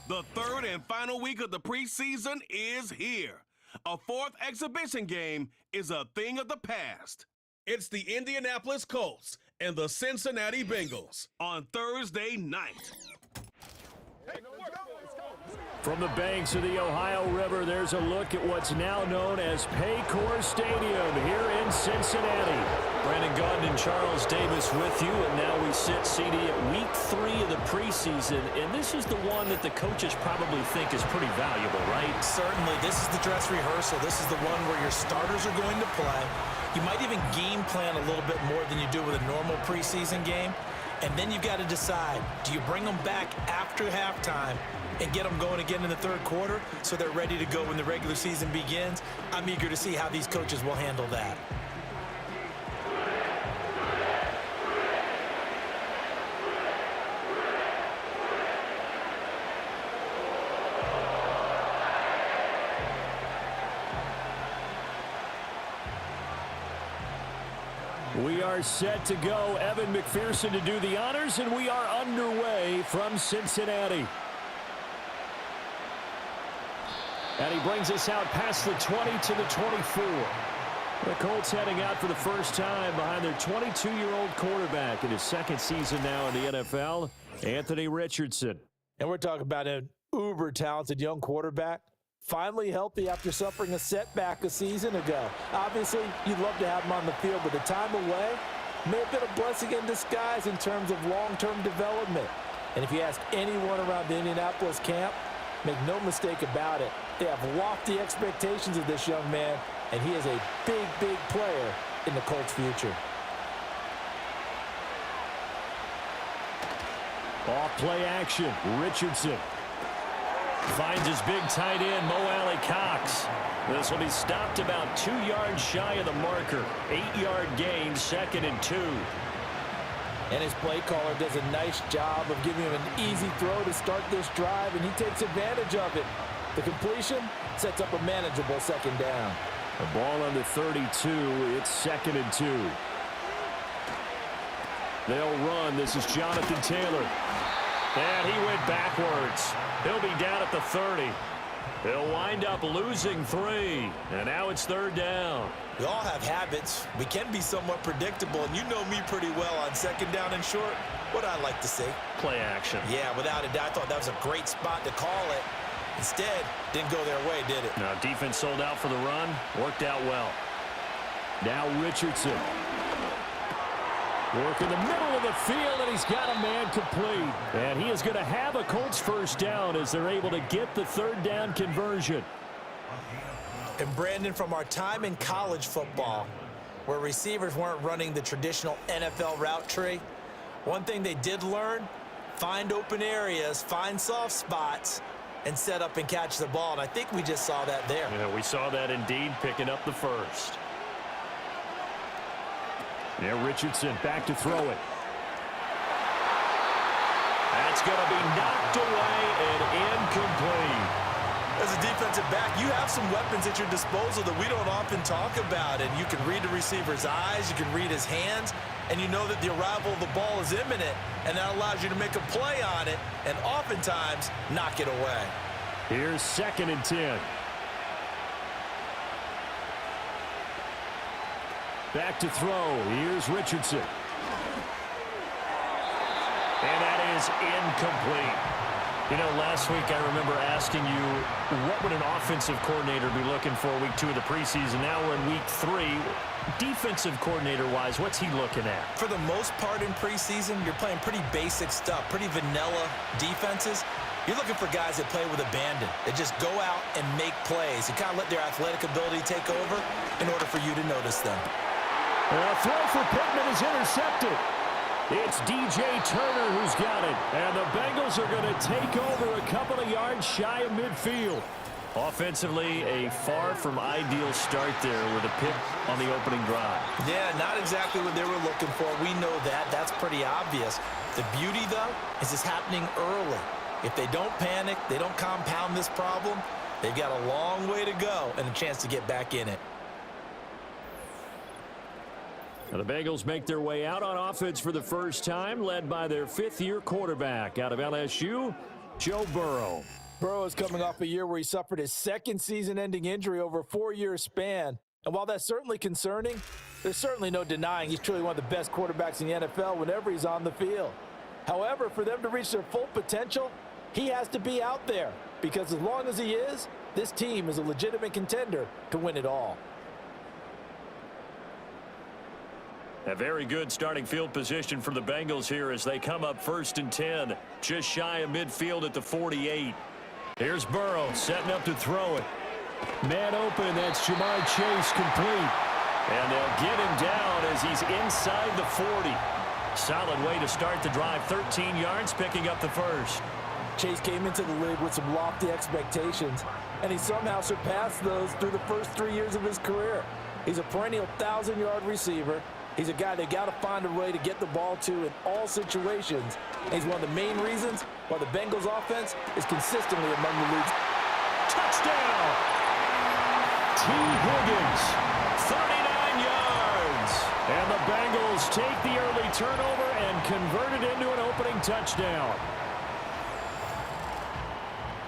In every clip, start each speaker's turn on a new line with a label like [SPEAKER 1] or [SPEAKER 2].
[SPEAKER 1] The third and final week of the preseason is here. A fourth exhibition game is a thing of the past. It's the Indianapolis Colts and the Cincinnati Bengals on Thursday night.
[SPEAKER 2] From the banks of the Ohio River, there's a look at what's now known as Paycor Stadium here in Cincinnati.
[SPEAKER 3] Brandon Gaudin and Charles Davis with you, and now we sit, CD, at week 3 of the preseason, and this is the one that the coaches probably think is pretty valuable, right?
[SPEAKER 4] Certainly. This is the dress rehearsal. This is the one where your starters are going to play. You might even game plan a little bit more than you do with a normal preseason game, and then you've got to decide, do you bring them back after halftime and get them going again in the third quarter so they're ready to go when the regular season begins? I'm eager to see how these coaches will handle that.
[SPEAKER 2] We are set to go. Evan McPherson to do the honors, and we are underway from Cincinnati. And he brings us out past the 20 to the 24. The Colts heading out for the first time behind their 22-year-old quarterback in his second season now in the NFL, Anthony Richardson.
[SPEAKER 4] And we're talking about an uber-talented young quarterback, finally healthy after suffering a setback a season ago. Obviously, you'd love to have him on the field, but the time away may have been a blessing in disguise in terms of long-term development. And if you ask anyone around the Indianapolis camp, make no mistake about it, they have lofty expectations of this young man, and he is a big, big player in the Colts' future.
[SPEAKER 2] Off play action, Richardson finds his big tight end, Mo Alley Cox. This will be stopped about 2 yards shy of the marker. 8-yard gain, 2nd and 2.
[SPEAKER 4] And his play caller does a nice job of giving him an easy throw to start this drive, and he takes advantage of it. The completion sets up a manageable 2nd down.
[SPEAKER 2] The ball on the 32. It's 2nd and 2. They'll run. This is Jonathan Taylor. And he went backwards. He'll be down at the 30. He'll wind up losing 3. And now it's 3rd down.
[SPEAKER 4] We all have habits. We can be somewhat predictable, and you know me pretty well on 2nd down and short. What I like to see?
[SPEAKER 3] Play action.
[SPEAKER 4] Yeah, without a doubt. I thought that was a great spot to call it. Instead, didn't go their way, did it?
[SPEAKER 3] Now, defense sold out for the run. Worked out well.
[SPEAKER 2] Now Richardson. Work in the middle of the field, and he's got a man complete. And he is going to have a Colts first down as they're able to get the 3rd down conversion.
[SPEAKER 4] And Brandon, from our time in college football, where receivers weren't running the traditional NFL route tree, one thing they did learn, find open areas, find soft spots, and set up and catch the ball. And I think we just saw that there.
[SPEAKER 3] Yeah, we saw that indeed, picking up the first.
[SPEAKER 2] Now Richardson back to throw it.
[SPEAKER 3] That's going to be knocked away and incomplete.
[SPEAKER 4] As a defensive back, you have some weapons at your disposal that we don't often talk about. And you can read the receiver's eyes, you can read his hands, and you know that the arrival of the ball is imminent, and that allows you to make a play on it and oftentimes knock it away.
[SPEAKER 2] Here's 2nd and 10. Back to throw. Here's Richardson.
[SPEAKER 3] And that is incomplete. You know, last week I remember asking you, what would an offensive coordinator be looking for week 2 of the preseason? Now we're in week 3. Defensive coordinator-wise, what's he looking at?
[SPEAKER 4] For the most part in preseason, you're playing pretty basic stuff, pretty vanilla defenses. You're looking for guys that play with abandon, that just go out and make plays and kind of let their athletic ability take over in order for you to notice them.
[SPEAKER 2] A throw for Pittman is intercepted. It's DJ Turner who's got it. And the Bengals are going to take over a couple of yards shy of midfield.
[SPEAKER 3] Offensively, a far from ideal start there with a pick on the opening drive.
[SPEAKER 4] Yeah, not exactly what they were looking for. We know that. That's pretty obvious. The beauty, though, is it's happening early. If they don't panic, they don't compound this problem, they've got a long way to go and a chance to get back in it.
[SPEAKER 2] Now the Bengals make their way out on offense for the first time, led by their 5th-year quarterback out of LSU, Joe Burrow.
[SPEAKER 4] Burrow is coming off a year where he suffered his second season-ending injury over a 4-year span. And while that's certainly concerning, there's certainly no denying he's truly one of the best quarterbacks in the NFL whenever he's on the field. However, for them to reach their full potential, he has to be out there. Because as long as he is, this team is a legitimate contender to win it all.
[SPEAKER 3] A very good starting field position for the Bengals here as they come up 1st and 10. Just shy of midfield at the 48. Here's Burrow setting up to throw it.
[SPEAKER 2] Man open, that's Jamar Chase complete.
[SPEAKER 3] And they'll get him down as he's inside the 40. Solid way to start the drive. 13 yards, picking up the first.
[SPEAKER 4] Chase came into the league with some lofty expectations, and he somehow surpassed those through the first 3 years of his career. He's a perennial 1,000-yard receiver. He's a guy they got to find a way to get the ball to in all situations. And he's one of the main reasons why the Bengals offense is consistently among the league's.
[SPEAKER 3] Touchdown!
[SPEAKER 2] T. Higgins.
[SPEAKER 3] 39 yards.
[SPEAKER 2] And the Bengals take the early turnover and convert it into an opening touchdown.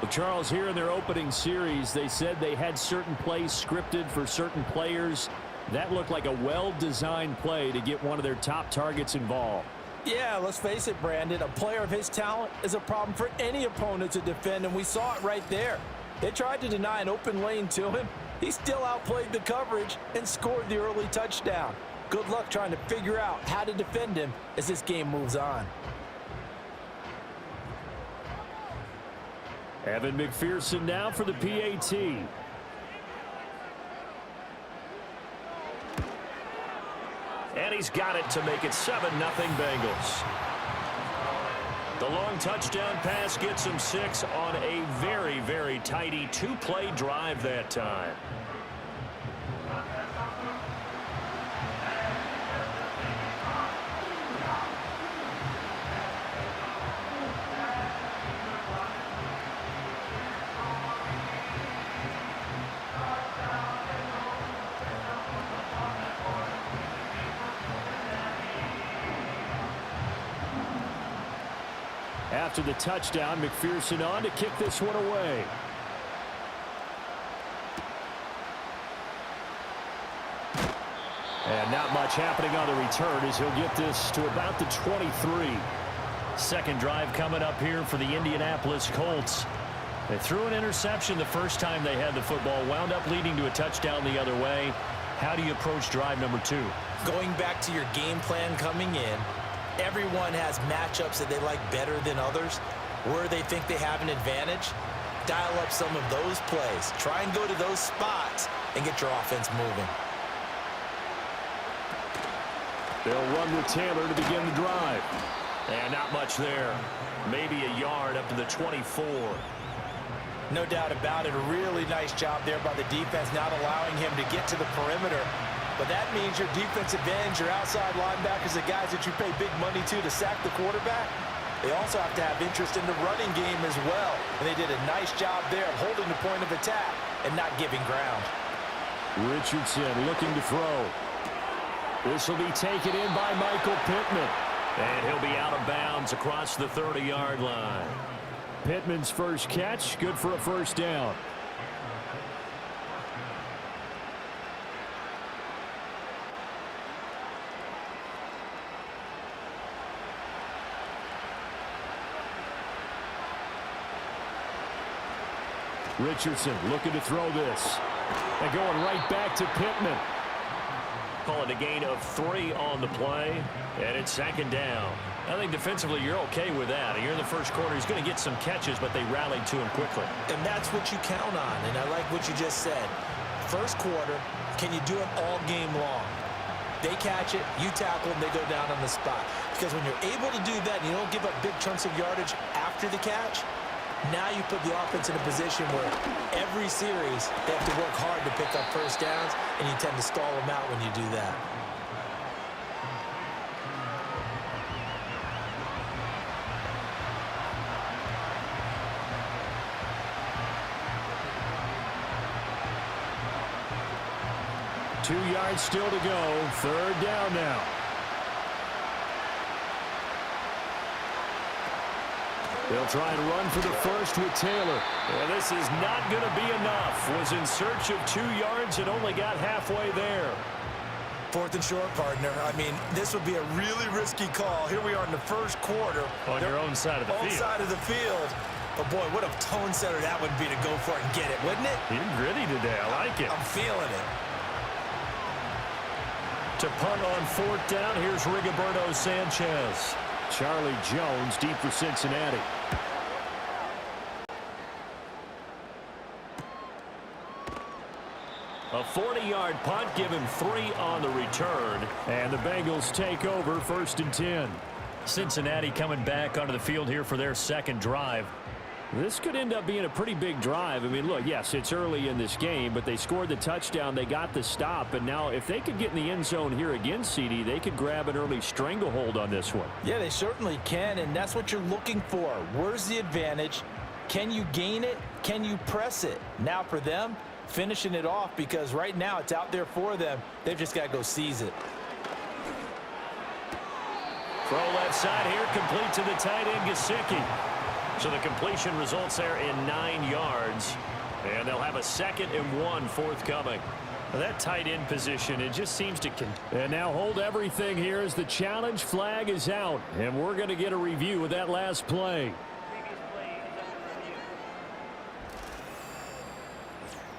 [SPEAKER 2] Well, Charles, here in their opening series, they said they had certain plays scripted for certain players. That looked like a well-designed play to get one of their top targets involved.
[SPEAKER 4] Yeah, let's face it, Brandon. A player of his talent is a problem for any opponent to defend, and we saw it right there. They tried to deny an open lane to him. He still outplayed the coverage and scored the early touchdown. Good luck trying to figure out how to defend him as this game moves on.
[SPEAKER 2] Evan McPherson now for the PAT.
[SPEAKER 3] And he's got it to make it 7-0 Bengals. The long touchdown pass gets him 6 on a very, very tidy 2-play drive that time.
[SPEAKER 2] After the touchdown, McPherson on to kick this one away. And not much happening on the return as he'll get this to about the 23.
[SPEAKER 3] Second drive coming up here for the Indianapolis Colts. They threw an interception the first time they had the football, wound up leading to a touchdown the other way. How do you approach drive number 2?
[SPEAKER 4] Going back to your game plan coming in, everyone has matchups that they like better than others. Where they think they have an advantage, dial up some of those plays. Try and go to those spots and get your offense moving.
[SPEAKER 2] They'll run with Taylor to begin the drive.
[SPEAKER 3] And not much there. Maybe a yard up to the 24.
[SPEAKER 4] No doubt about it. A really nice job there by the defense, not allowing him to get to the perimeter. But that means your defensive ends, your outside linebackers, the guys that you pay big money to sack the quarterback, they also have to have interest in the running game as well. And they did a nice job there of holding the point of attack and not giving ground.
[SPEAKER 2] Richardson looking to throw. This will be taken in by Michael Pittman.
[SPEAKER 3] And he'll be out of bounds across the 30-yard line.
[SPEAKER 2] Pittman's first catch, good for a first down. Richardson looking to throw this. And going right back to Pittman.
[SPEAKER 3] Call it a gain of 3 on the play. And it's 2nd down. I think defensively you're okay with that. Here in the first quarter, he's going to get some catches, but they rallied to him quickly.
[SPEAKER 4] And that's what you count on. And I like what you just said. First quarter, can you do it all game long? They catch it, you tackle them, they go down on the spot. Because when you're able to do that and you don't give up big chunks of yardage after the catch, now you put the offense in a position where every series they have to work hard to pick up first downs, and you tend to stall them out when you do that.
[SPEAKER 2] Two yards still to go. 3rd down now. They'll try and run for the first with Taylor.
[SPEAKER 3] Well, this is not going to be enough. Was in search of 2 yards and only got halfway there.
[SPEAKER 4] 4th and short, partner. I mean, this would be a really risky call. Here we are in the first quarter.
[SPEAKER 3] On your own side of the field.
[SPEAKER 4] Own side of the field. But, boy, what a tone setter that would be to go for it and get it, wouldn't it?
[SPEAKER 3] You're gritty today. I like it.
[SPEAKER 4] I'm feeling it.
[SPEAKER 3] To punt on 4th down, here's Rigoberto Sanchez.
[SPEAKER 2] Charlie Jones deep for Cincinnati. A 40-yard punt, give him 3 on the return. And the Bengals take over 1st and 10.
[SPEAKER 3] Cincinnati coming back onto the field here for their second drive.
[SPEAKER 2] This could end up being a pretty big drive. I mean, look, yes, it's early in this game, but they scored the touchdown. They got the stop. And now if they could get in the end zone here again, CD, they could grab an early stranglehold on this one.
[SPEAKER 4] Yeah, they certainly can, and that's what you're looking for. Where's the advantage? Can you gain it? Can you press it? Now for them, finishing it off, because right now it's out there for them. They've just got to go seize it.
[SPEAKER 3] Throw left side here, complete to the tight end, Gesicki. So the completion results there in 9 yards. And they'll have a 2nd and 1 forthcoming. Now that tight end position, it just seems to...
[SPEAKER 2] And now hold everything here as the challenge flag is out. And we're going to get a review of that last play.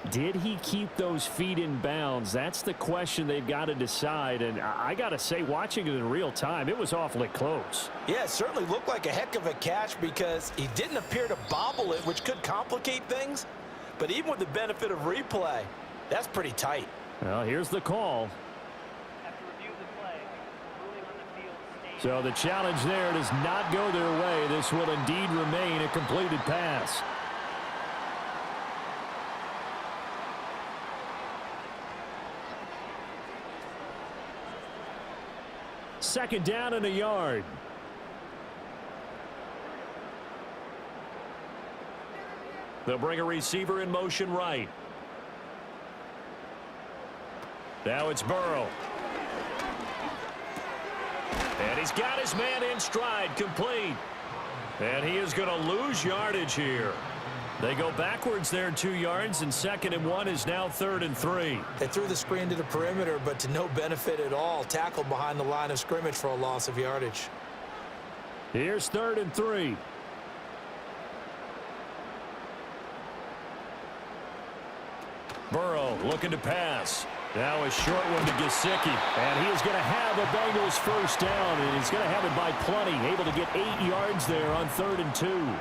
[SPEAKER 2] Did he keep those feet in bounds? That's the question they've got to decide. And I got to say, watching it in real time, it was awfully close.
[SPEAKER 4] Yeah, it certainly looked like a heck of a catch because he didn't appear to bobble it, which could complicate things. But even with the benefit of replay, that's pretty tight.
[SPEAKER 2] Well, here's the call. So the challenge there does not go their way. This will indeed remain a completed pass. Second down and a yard.
[SPEAKER 3] They'll bring a receiver in motion right. Now it's Burrow. And he's got his man in stride, complete. And he is going to lose yardage here. They go backwards there 2 yards, and 2nd and 1 is now 3rd and 3.
[SPEAKER 4] They threw the screen to the perimeter, but to no benefit at all. Tackled behind the line of scrimmage for a loss of yardage.
[SPEAKER 2] Here's 3rd and 3.
[SPEAKER 3] Burrow looking to pass.
[SPEAKER 2] Now a short one to Gesicki. And he is going to have a Bengals first down, and he's going to have it by plenty. Able to get 8 yards there on 3rd and 2.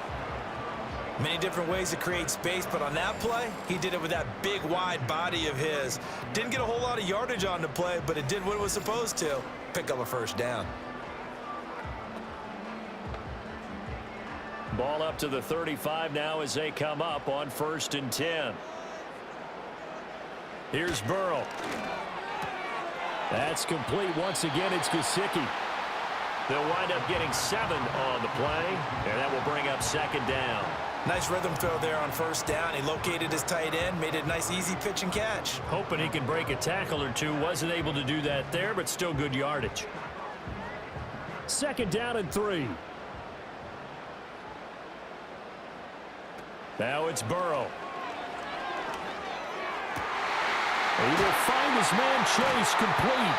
[SPEAKER 4] Many different ways to create space, but on that play, he did it with that big, wide body of his. Didn't get a whole lot of yardage on the play, but it did what it was supposed to. Pick up a first down.
[SPEAKER 3] Ball up to the 35 now as they come up on 1st and 10. Here's Burrow.
[SPEAKER 2] That's complete. Once again, it's Gesicki.
[SPEAKER 3] They'll wind up getting 7 on the play, and that will bring up 2nd down.
[SPEAKER 4] Nice rhythm throw there on 1st down. He located his tight end, made it a nice, easy pitch and catch.
[SPEAKER 3] Hoping he can break a tackle or two. Wasn't able to do that there, but still good yardage.
[SPEAKER 2] 2nd down and 3.
[SPEAKER 3] Now it's Burrow.
[SPEAKER 2] He will find his man Chase, complete.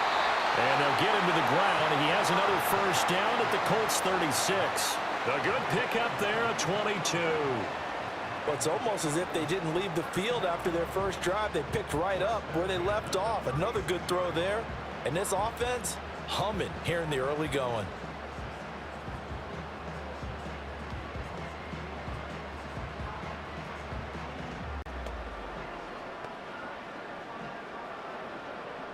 [SPEAKER 3] And they'll get him to the ground. He has another first down at the Colts 36. A good pickup there at 22.
[SPEAKER 4] Well, it's almost as if they didn't leave the field after their first drive. They picked right up where they left off. Another good throw there. And this offense, humming here in the early going.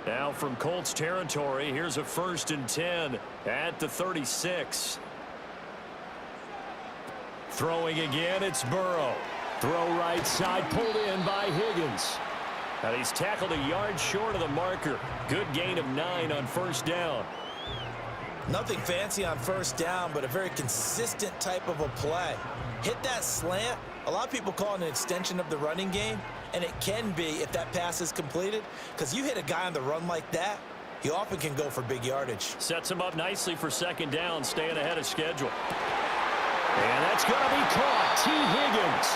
[SPEAKER 3] Now from Colts territory, here's a 1st and 10 at the 36. Throwing again, it's Burrow.
[SPEAKER 2] Throw right side, pulled in by Higgins.
[SPEAKER 3] And he's tackled a yard short of the marker. Good gain of 9 on 1st down.
[SPEAKER 4] Nothing fancy on 1st down, but a very consistent type of a play. Hit that slant. A lot of people call it an extension of the running game, and it can be if that pass is completed, because you hit a guy on the run like that, he often can go for big yardage.
[SPEAKER 3] Sets him up nicely for 2nd down, staying ahead of schedule.
[SPEAKER 2] And that's going to be caught. T. Higgins.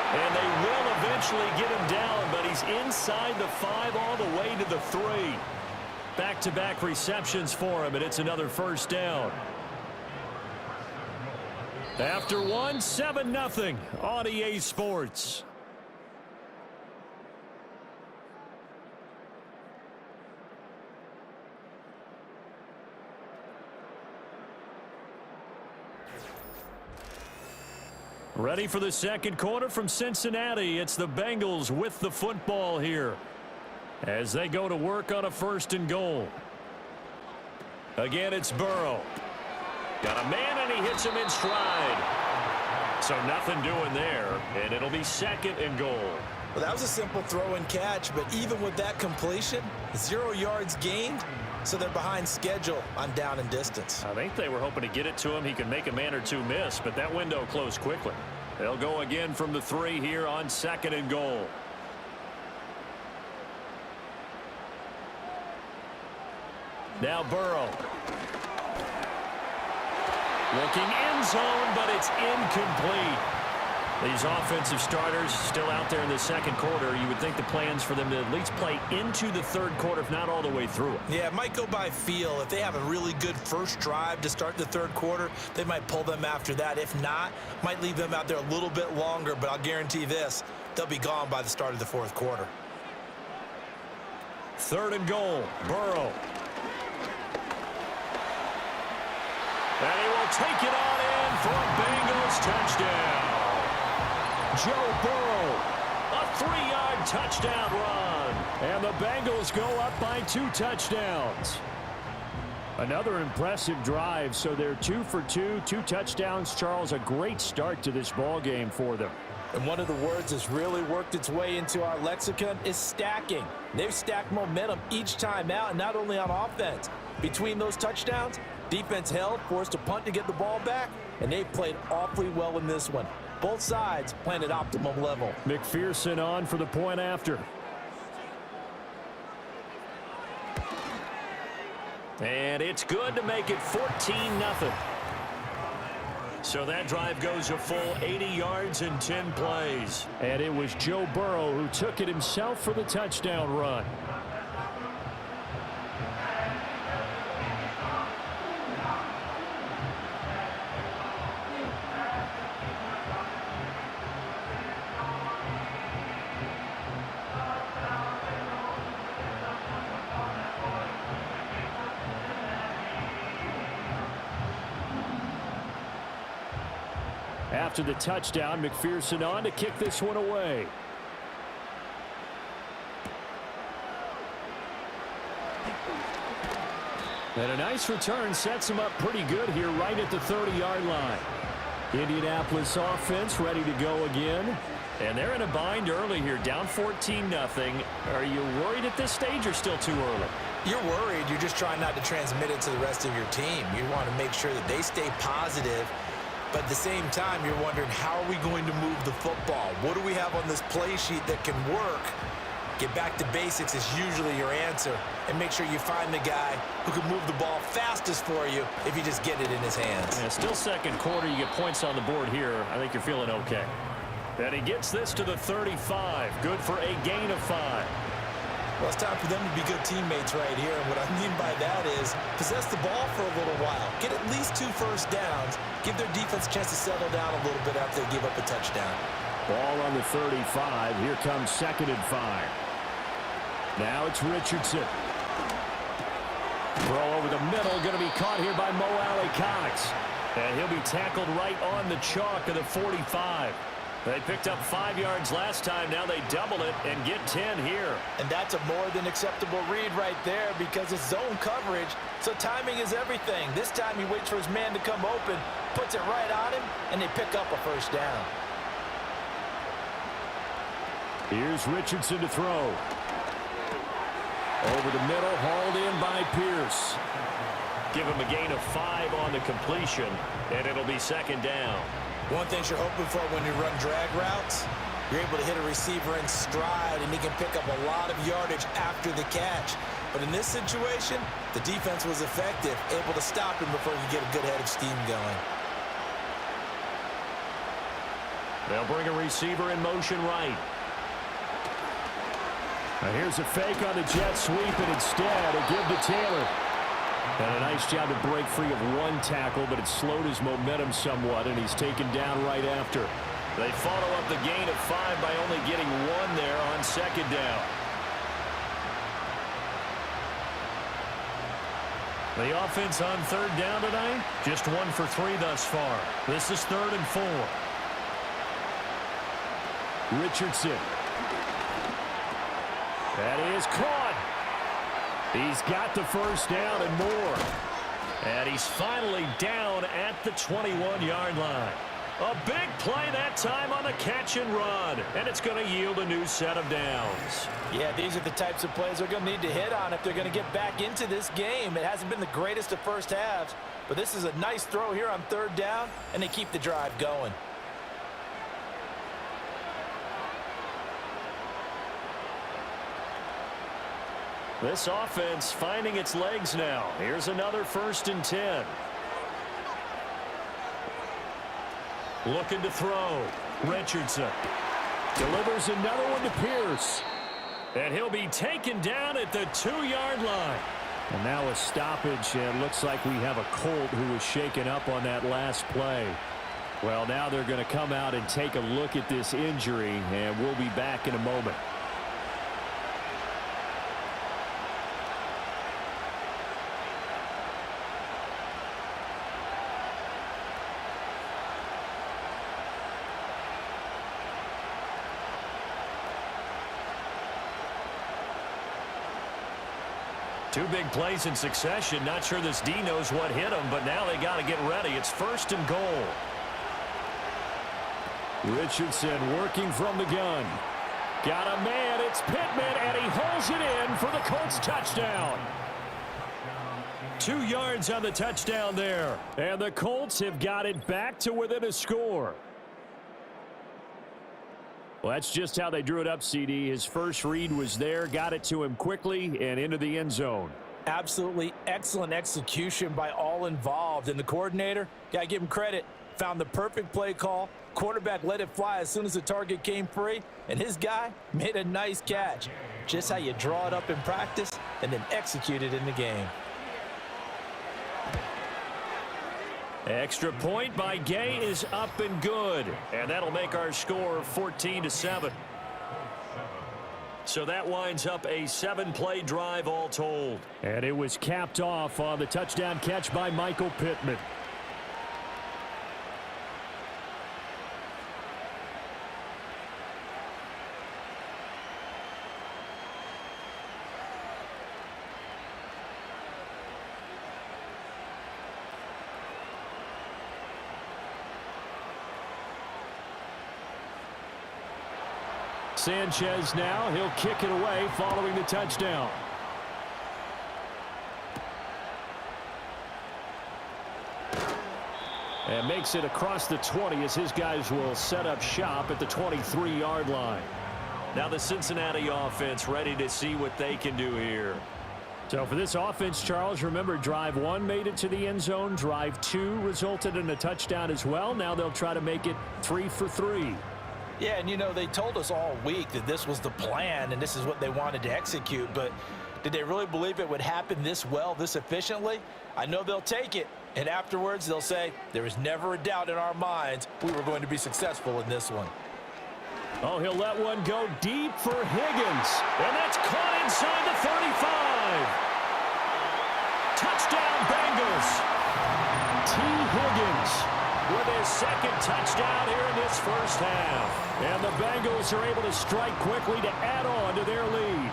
[SPEAKER 2] And they will eventually get him down, but he's inside the 5 all the way to the 3. Back-to-back receptions for him, and it's another first down. After one, 7-0 on EA Sports. Ready for the second quarter from Cincinnati. It's the Bengals with the football here as they go to work on a 1st and goal. Again, it's Burrow. Got a man, and he hits him in stride. So nothing doing there, and it'll be 2nd and goal.
[SPEAKER 4] Well, that was a simple throw and catch, but even with that completion, 0 yards gained, so they're behind schedule on down and distance.
[SPEAKER 2] I think they were hoping to get it to him. He could make a man or two miss, but that window closed quickly. They'll go again from the 3 here on 2nd and goal. Now Burrow. Looking end zone, but it's incomplete. These offensive starters still out there in the second quarter. You would think the plans for them to at least play into the 3rd quarter, if not all the way through it.
[SPEAKER 4] Yeah, it might go by feel. If they have a really good first drive to start the 3rd quarter, they might pull them after that. If not, might leave them out there a little bit longer, but I'll guarantee this, they'll be gone by the start of the 4th quarter.
[SPEAKER 2] 3rd and goal, Burrow. And he will take it on in for a Bengals touchdown. Joe Burrow, a 3-yard touchdown run. And the Bengals go up by 2 touchdowns. Another impressive drive, so they're 2 for 2, 2 touchdowns. Charles, a great start to this ball game for them.
[SPEAKER 4] And one of the words that's really worked its way into our lexicon is stacking. They've stacked momentum each time out, and not only on offense. Between those touchdowns, defense held, forced a punt to get the ball back, and they played awfully well in this one. Both sides playing at optimum level.
[SPEAKER 2] McPherson on for the point after. And it's good to make it 14-0. So that drive goes a full 80 yards and 10 plays. And it was Joe Burrow who took it himself for the touchdown run. After the touchdown, McPherson on to kick this one away. And a nice return sets him up pretty good here right at the 30-yard line. Indianapolis offense ready to go again. And they're in a bind early here, down 14-0. Are you worried at this stage or still too early?
[SPEAKER 4] You're worried. You're just trying not to transmit it to the rest of your team. You want to make sure that they stay positive. But at the same time, you're wondering, how are we going to move the football? What do we have on this play sheet that can work? Get back to basics is usually your answer. And make sure you find the guy who can move the ball fastest for you if you just get it in his hands.
[SPEAKER 2] Yeah, still second quarter. You get points on the board here. I think you're feeling okay. And he gets this to the 35. Good for a gain of 5.
[SPEAKER 4] Well, it's time for them to be good teammates right here. And what I mean by that is possess the ball for a little while. Get at least 2 first downs. Give their defense a chance to settle down a little bit after they give up a touchdown.
[SPEAKER 2] Ball on the 35. Here comes 2nd and 5. Now it's Richardson. Throw over the middle. Going to be caught here by Mo Alley-Cox. And he'll be tackled right on the chalk of the 45. They picked up 5 yards last time. Now they double it and get 10 here.
[SPEAKER 4] And that's a more than acceptable read right there because it's zone coverage, so timing is everything. This time he waits for his man to come open, puts it right on him, and they pick up a first down.
[SPEAKER 2] Here's Richardson to throw. Over the middle, hauled in by Pierce. Give him a gain of 5 on the completion, and it'll be 2nd down.
[SPEAKER 4] One thing you're hoping for when you run drag routes, you're able to hit a receiver in stride, and he can pick up a lot of yardage after the catch. But in this situation, the defense was effective, able to stop him before he could get a good head of steam going.
[SPEAKER 3] They'll bring a receiver in motion right.
[SPEAKER 2] Now here's a fake on the jet sweep, and instead a give to Taylor. And a nice job to break free of one tackle, but it slowed his momentum somewhat, and he's taken down right after.
[SPEAKER 3] They follow up the gain of 5 by only getting 1 there on second down. The offense on third down tonight, just 1 for 3 thus far. This is 3rd and 4.
[SPEAKER 2] Richardson. That is caught. He's got the first down and more.
[SPEAKER 3] And he's finally down at the 21-yard line. A big play that time on the catch and run. And it's going to yield a new set of downs.
[SPEAKER 4] Yeah, these are the types of plays they're going to need to hit on if they're going to get back into this game. It hasn't been the greatest of first halves, but this is a nice throw here on third down, and they keep the drive going.
[SPEAKER 3] This offense finding its legs now. Here's another 1st and 10. Looking to throw. Richardson
[SPEAKER 2] Delivers another one to Pierce.
[SPEAKER 3] and he'll be taken down at the 2-yard line.
[SPEAKER 2] And now a stoppage, and looks like we have a Colt who was shaken up on that last play. Well, now they're going to come out and take a look at this injury, and we'll be back in a moment.
[SPEAKER 3] Two big plays in succession. Not sure this D knows what hit him, but now they got to get ready. It's 1st and goal.
[SPEAKER 2] Richardson working from the gun. Got a man. It's Pittman, and he holds it in for the Colts touchdown.
[SPEAKER 3] 2 yards on the touchdown there.
[SPEAKER 2] And the Colts have got it back to within a score. Well, that's just how they drew it up, CD. His first read was there, got it to him quickly, and into the end zone.
[SPEAKER 4] Absolutely excellent execution by all involved. And the coordinator, got to give him credit, found the perfect play call. Quarterback let it fly as soon as the target came free, and his guy made a nice catch. Just how you draw it up in practice and then execute it in the game.
[SPEAKER 3] Extra point by Gay is up and good. And that'll make our score 14-7. So that winds up a 7-play drive all told.
[SPEAKER 2] And it was capped off on the touchdown catch by Michael Pittman. Sanchez now, he'll kick it away following the touchdown. And makes it across the 20 as his guys will set up shop at the 23-yard line.
[SPEAKER 3] Now the Cincinnati offense ready to see what they can do here.
[SPEAKER 2] So for this offense, Charles, remember drive 1 made it to the end zone. Drive 2 resulted in a touchdown as well. Now they'll try to make it 3 for 3.
[SPEAKER 4] Yeah, and you know, they told us all week that this was the plan and this is what they wanted to execute, but did they really believe it would happen this well, this efficiently? I know they'll take it, and afterwards they'll say, there was never a doubt in our minds we were going to be successful in this one.
[SPEAKER 2] Oh, he'll let one go deep for Higgins.
[SPEAKER 3] And that's caught inside the 35. Touchdown, Bengals.
[SPEAKER 2] T. Higgins
[SPEAKER 3] with his 2nd touchdown here in this first half.
[SPEAKER 2] And the Bengals are able to strike quickly to add on to their lead.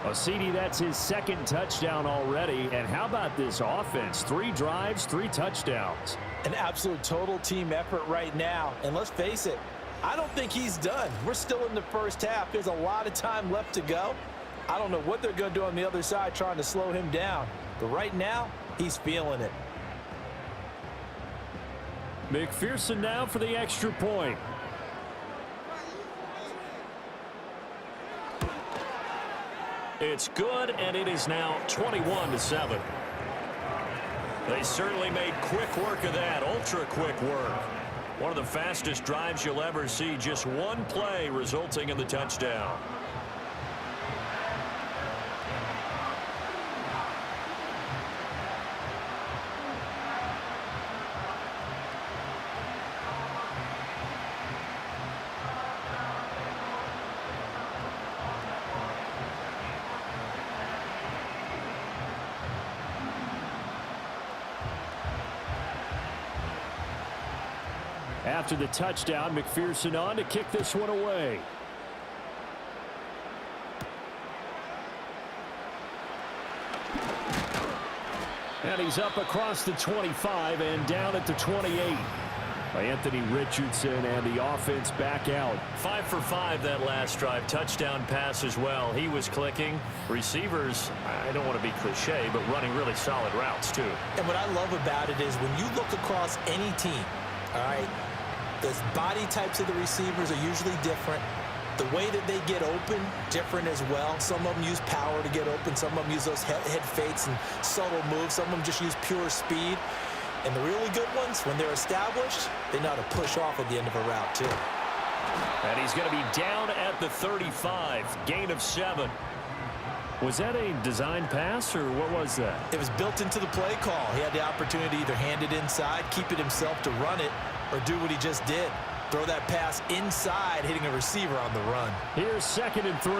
[SPEAKER 2] Well, CD, that's his 2nd touchdown already. And how about this offense? 3 drives, 3 touchdowns.
[SPEAKER 4] An absolute total team effort right now. And let's face it, I don't think he's done. We're still in the first half. There's a lot of time left to go. I don't know what they're going to do on the other side trying to slow him down. But right now, he's feeling it.
[SPEAKER 2] McPherson now for the extra point.
[SPEAKER 3] It's good, and it is now 21-7. They certainly made quick work of that, ultra quick work. One of the fastest drives you'll ever see. Just one play resulting in the touchdown.
[SPEAKER 2] After the touchdown, McPherson on to kick this one away. And he's up across the 25 and down at the 28. Anthony Richardson and the offense back out.
[SPEAKER 3] 5 for 5 that last drive. Touchdown pass as well. He was clicking. Receivers, I don't want to be cliche, but running really solid routes too.
[SPEAKER 4] And what I love about it is when you look across any team, all right, the body types of the receivers are usually different. The way that they get open, different as well. Some of them use power to get open. Some of them use those head fakes and subtle moves. Some of them just use pure speed. And the really good ones, when they're established, they know how to push off at the end of a route too.
[SPEAKER 3] And he's going to be down at the 35. Gain of 7.
[SPEAKER 2] Was that a design pass, or what was that?
[SPEAKER 4] It was built into the play call. He had the opportunity to either hand it inside, keep it himself to run it, or do what he just did. Throw that pass inside, hitting a receiver on the run.
[SPEAKER 2] Here's 2nd and 3.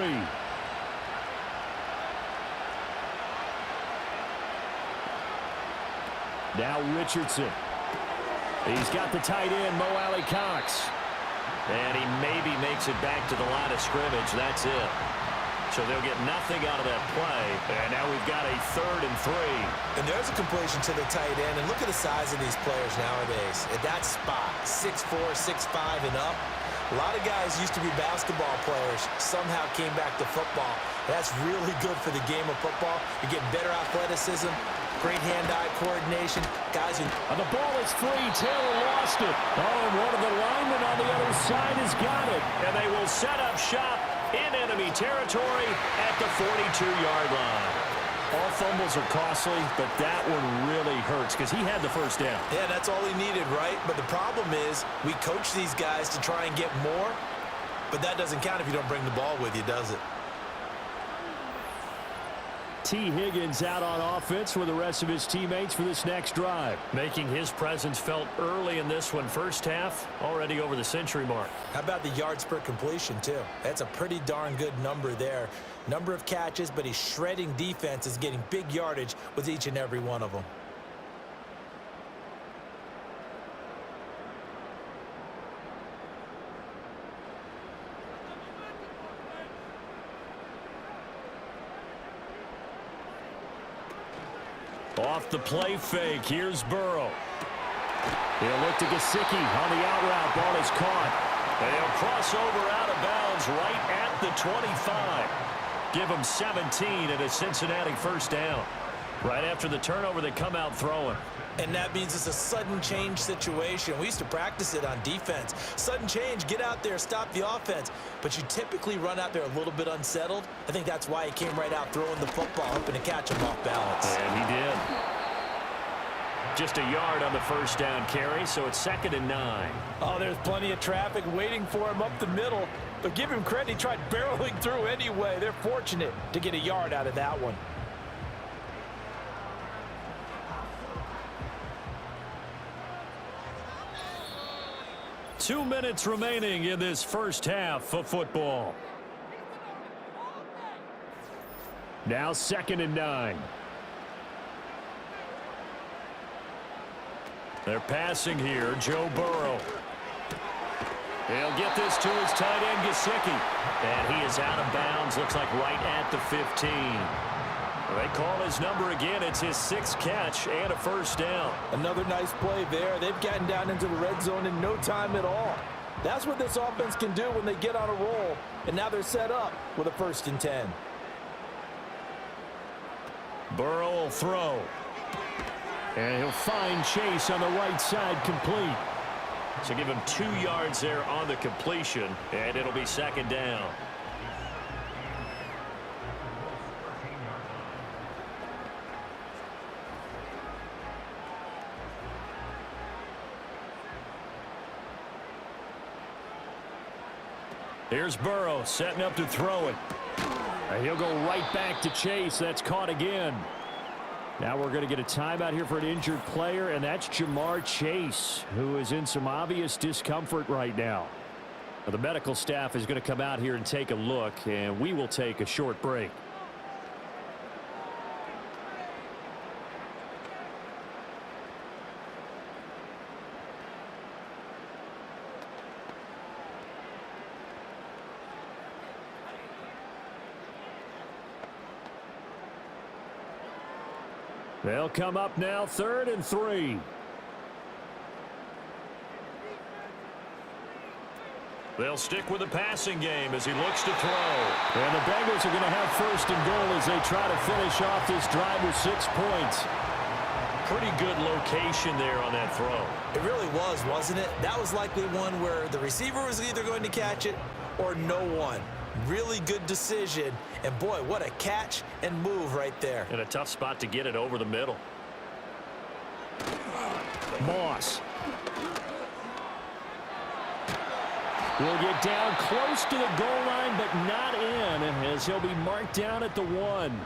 [SPEAKER 2] Now Richardson. He's got the tight end, Mo Alley Cox.
[SPEAKER 3] And he maybe makes it back to the line of scrimmage. That's it. So they'll get nothing out of that play. And now we've got a 3rd and 3.
[SPEAKER 4] And there's a completion to the tight end. And look at the size of these players nowadays. At that spot, 6'4", 6'5", and up. A lot of guys used to be basketball players, somehow came back to football. That's really good for the game of football. You're getting better athleticism, great hand-eye coordination. Guys who...
[SPEAKER 2] And the ball is free. Taylor lost it. Oh, and one of the linemen on the other side has got it.
[SPEAKER 3] And they will set up shop in enemy territory at the 42-yard line.
[SPEAKER 2] All fumbles are costly, but that one really hurts because he had the first down.
[SPEAKER 4] Yeah, that's all he needed, right? But the problem is we coach these guys to try and get more, but that doesn't count if you don't bring the ball with you, does it?
[SPEAKER 2] T. Higgins out on offense with the rest of his teammates for this next drive.
[SPEAKER 3] Making his presence felt early in this one. First half, already over the century mark.
[SPEAKER 4] How about the yards per completion, too? That's a pretty darn good number there. Number of catches, but he's shredding defenses, getting big yardage with each and every one of them.
[SPEAKER 3] Off the play fake, here's Burrow.
[SPEAKER 2] He'll look to Gesicki on the out route. Ball is caught.
[SPEAKER 3] They'll cross over out of bounds right at the 25. Give them 17 and a Cincinnati first down. Right after the turnover, they come out throwing.
[SPEAKER 4] And that means it's a sudden change situation. We used to practice it on defense. Sudden change, get out there, stop the offense. But you typically run out there a little bit unsettled. I think that's why he came right out throwing the football, hoping to catch him off balance.
[SPEAKER 3] And he did. Just a yard on the first down carry, so it's 2nd and 9.
[SPEAKER 4] Oh, there's plenty of traffic waiting for him up the middle. But give him credit, he tried barreling through anyway. They're fortunate to get a yard out of that one.
[SPEAKER 3] Two minutes remaining in this first half of football.
[SPEAKER 2] Now 2nd and 9.
[SPEAKER 3] They're passing here. Joe Burrow. He'll get this to his tight end, Gesicki. And he is out of bounds. Looks like right at the 15. They call his number again. It's his 6th catch and a first down.
[SPEAKER 4] Another nice play there. They've gotten down into the red zone in no time at all. That's what this offense can do when they get on a roll. And now they're set up with a 1st and 10.
[SPEAKER 3] Burrow will throw.
[SPEAKER 2] And he'll find Chase on the right side, complete.
[SPEAKER 3] So give him 2 yards there on the completion, and it'll be 2nd down. Here's Burrow setting up to throw it.
[SPEAKER 2] And he'll go right back to Chase. That's caught again. Now we're going to get a timeout here for an injured player, and that's Jamar Chase, who is in some obvious discomfort right now. Now, the medical staff is going to come out here and take a look, and we will take a short break. They'll come up now, 3rd and 3.
[SPEAKER 3] They'll stick with the passing game as he looks to throw.
[SPEAKER 2] And the Bengals are going to have 1st and goal as they try to finish off this drive with 6 points.
[SPEAKER 3] Pretty good location there on that throw.
[SPEAKER 4] It really was, wasn't it? That was likely one where the receiver was either going to catch it or no one. Really good decision. And, boy, what a catch and move right there.
[SPEAKER 3] And a tough spot to get it over the middle.
[SPEAKER 2] Moss will get down close to the goal line, but not in, as he'll be marked down at the 1.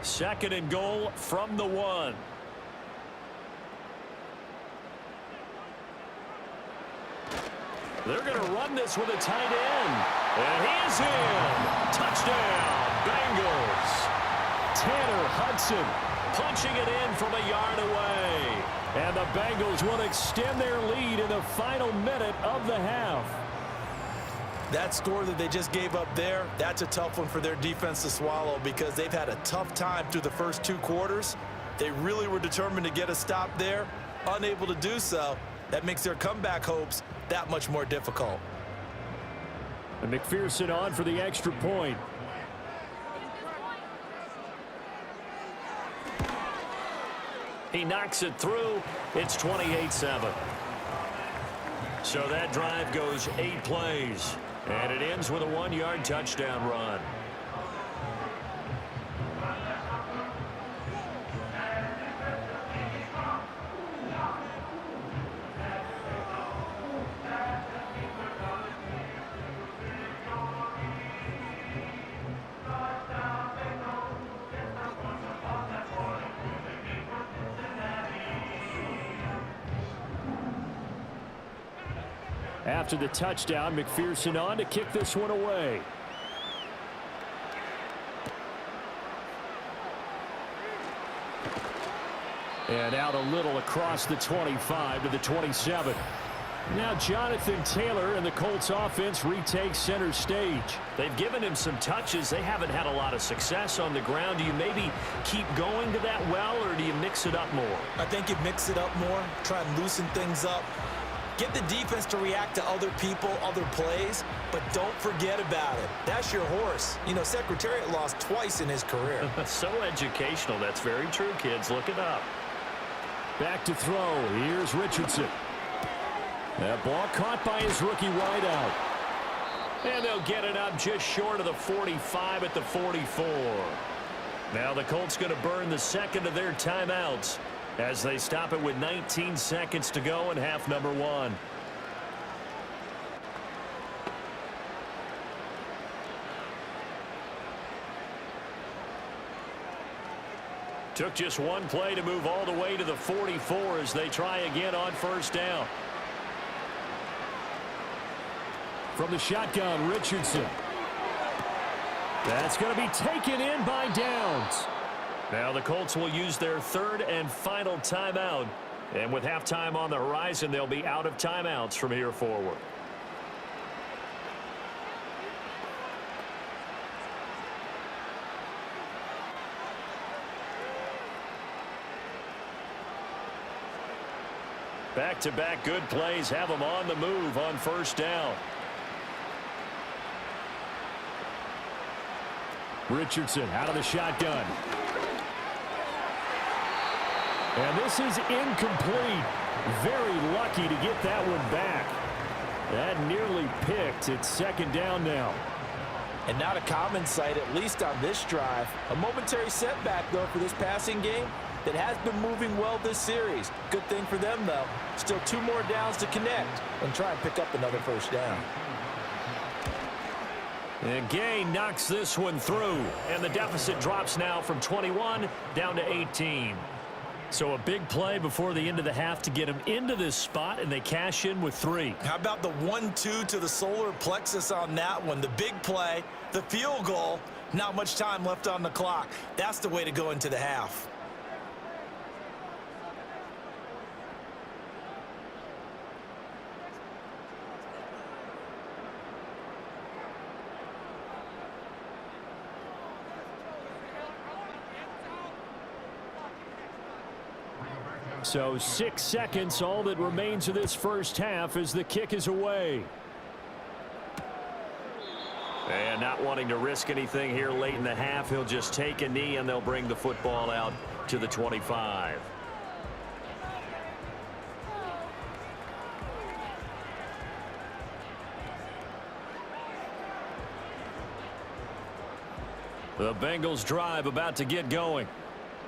[SPEAKER 3] Second and goal from the 1. They're going to run this with a tight end. And he's in. Touchdown, Bengals.
[SPEAKER 2] Tanner Hudson
[SPEAKER 3] Punching it in from a yard away.
[SPEAKER 2] And the Bengals will extend their lead in the final minute of the half.
[SPEAKER 4] That score that they just gave up there, that's a tough one for their defense to swallow because they've had a tough time through the first 2 quarters. They really were determined to get a stop there, unable to do so. That makes their comeback hopes that much more difficult.
[SPEAKER 2] And McPherson on for the extra point.
[SPEAKER 3] He knocks it through. It's 28-7. So that drive goes 8 plays. And it ends with a 1-yard touchdown run.
[SPEAKER 2] After the touchdown, McPherson on to kick this one away. And out a little across the 25 to the 27. Now Jonathan Taylor and the Colts offense retake center stage.
[SPEAKER 3] They've given him some touches. They haven't had a lot of success on the ground. Do you maybe keep going to that well, or do you mix it up more?
[SPEAKER 4] I think you mix it up more, try and loosen things up. Get the defense to react to other people, other plays, but don't forget about it. That's your horse. You know, Secretariat lost twice in his career.
[SPEAKER 3] So educational. That's very true, kids. Look it up.
[SPEAKER 2] Back to throw. Here's Richardson. That ball caught by his rookie wideout.
[SPEAKER 3] And they'll get it up just short of the 45 at the 44. Now the Colts going to burn the second of their timeouts as they stop it with 19 seconds to go in half number 1. Took just one play to move all the way to the 44 as they try again on first down.
[SPEAKER 2] From the shotgun, Richardson. That's going to be taken in by Downs.
[SPEAKER 3] Now the Colts will use their third and final timeout. And with halftime on the horizon, they'll be out of timeouts from here forward. Back-to-back good plays have them on the move on first down.
[SPEAKER 2] Richardson out of the shotgun. And this is incomplete. Very lucky to get that one back. That nearly picked. It's second down now.
[SPEAKER 4] And not a common sight, at least on this drive. A momentary setback, though, for this passing game that has been moving well this series. Good thing for them, though. Still 2 more downs to connect and try and pick up another first down.
[SPEAKER 3] And Gain knocks this one through. And the deficit drops now from 21 down to 18. So a big play before the end of the half to get them into this spot, and they cash in with 3.
[SPEAKER 4] How about the 1-2 to the solar plexus on that one? The big play, the field goal, not much time left on the clock. That's the way to go into the half.
[SPEAKER 2] So 6 seconds, all that remains of this first half as the kick is away.
[SPEAKER 3] And not wanting to risk anything here late in the half, he'll just take a knee and they'll bring the football out to the 25.
[SPEAKER 2] The Bengals drive about to get going.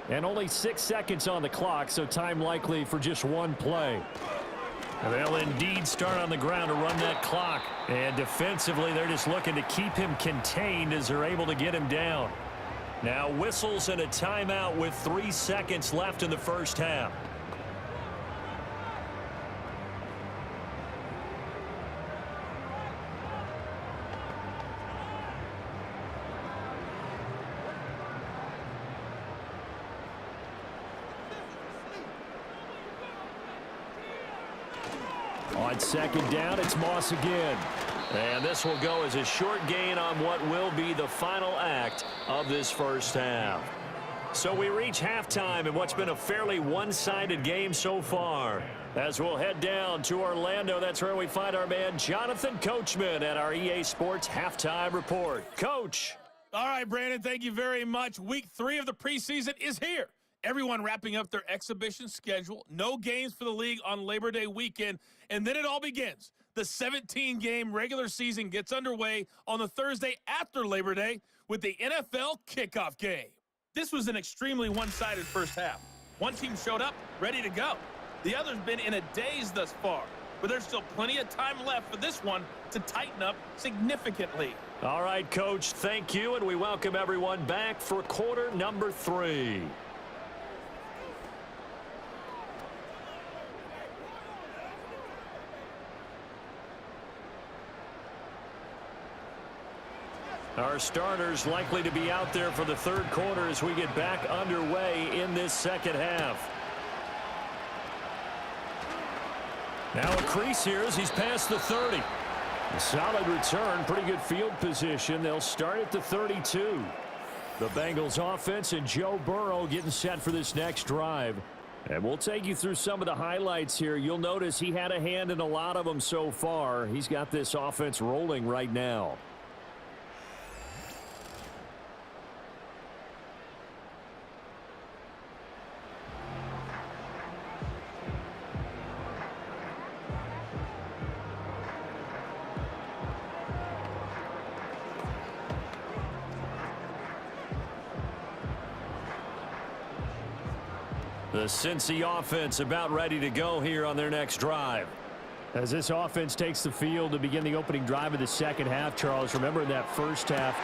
[SPEAKER 2] And only 6 seconds on the clock, so time likely for just one play.
[SPEAKER 3] And they'll indeed start on the ground to run that clock. And defensively, they're just looking to keep him contained as they're able to get him down. Now whistles and a timeout with 3 seconds left in the first half.
[SPEAKER 2] On second down, it's Moss again.
[SPEAKER 3] And this will go as a short gain on what will be the final act of this first half. So we reach halftime in what's been a fairly one-sided game so far. As we'll head down to Orlando, that's where we find our man Jonathan Coachman at our EA Sports Halftime Report. Coach.
[SPEAKER 5] All right, Brandon, thank you very much. Week 3 of the preseason is here. Everyone wrapping up their exhibition schedule. No games for the league on Labor Day weekend. And then it all begins. The 17-game regular season gets underway on the Thursday after Labor Day with the NFL kickoff game. This was an extremely one-sided first half. One team showed up, ready to go. The other's been in a daze thus far. But there's still plenty of time left for this one to tighten up significantly.
[SPEAKER 3] All right, Coach, thank you. And we welcome everyone back for quarter number 3. Our starters likely to be out there for the third quarter as we get back underway in this second half. Now a crease here as he's past the 30. A solid return, pretty good field position. They'll start at the 32. The Bengals offense and Joe Burrow getting set for this next drive. And we'll take you through some of the highlights here. You'll notice he had a hand in a lot of them so far. He's got this offense rolling right now. The Cincy offense about ready to go here on their next drive.
[SPEAKER 2] As this offense takes the field to begin the opening drive of the second half, Charles, remember that first half,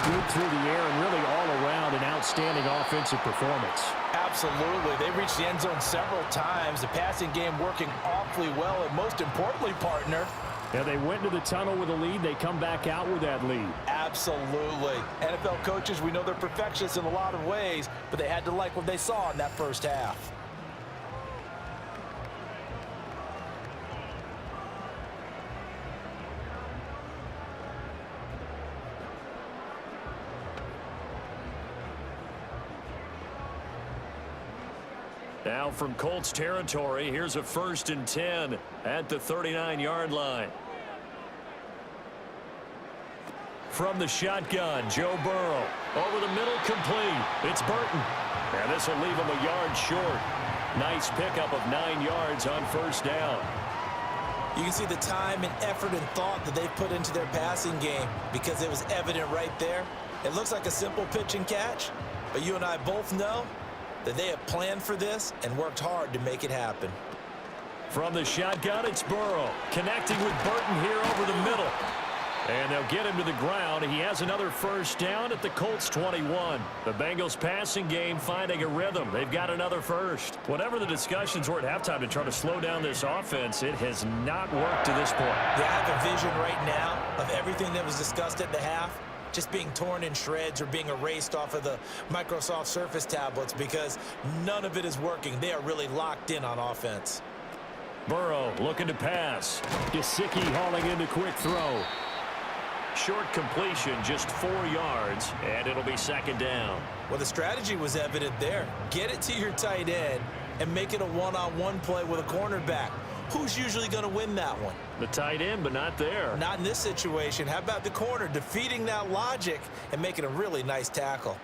[SPEAKER 2] good through the air and really all around an outstanding offensive performance.
[SPEAKER 4] Absolutely. They reached the end zone several times. The passing game working awfully well, and most importantly, partner,
[SPEAKER 2] yeah, they went into the tunnel with a lead. They come back out with that lead.
[SPEAKER 4] Absolutely. NFL coaches, we know they're perfectionists in a lot of ways, but they had to like what they saw in that first half.
[SPEAKER 3] Now from Colts territory, here's a 1st and 10 at the 39-yard line. From the shotgun, Joe Burrow. Over the middle, complete. It's Burton. And this will leave him a yard short. Nice pickup of 9 yards on first down.
[SPEAKER 4] You can see the time and effort and thought that they've put into their passing game because it was evident right there. It looks like a simple pitch and catch, but you and I both know that they have planned for this and worked hard to make it happen.
[SPEAKER 3] From the shotgun, it's Burrow. Connecting with Burton here over the middle. And they'll get him to the ground. He has another first down at the Colts 21. The Bengals passing game finding a rhythm. They've got another first. Whatever the discussions were at halftime to try to slow down this offense, it has not worked to this point.
[SPEAKER 4] Yeah, I have a vision right now of everything that was discussed at the half just being torn in shreds or being erased off of the Microsoft Surface tablets because none of it is working. They are really locked in on offense.
[SPEAKER 3] Burrow looking to pass.
[SPEAKER 2] Gesicki hauling in the quick throw.
[SPEAKER 3] Short completion, just 4 yards, and it'll be second down.
[SPEAKER 4] Well, the strategy was evident there. Get it to your tight end and make it a one-on-one play with a cornerback. Who's usually going to win that one?
[SPEAKER 3] The tight end, but not there.
[SPEAKER 4] Not in this situation. How about the corner defeating that logic and making a really nice tackle?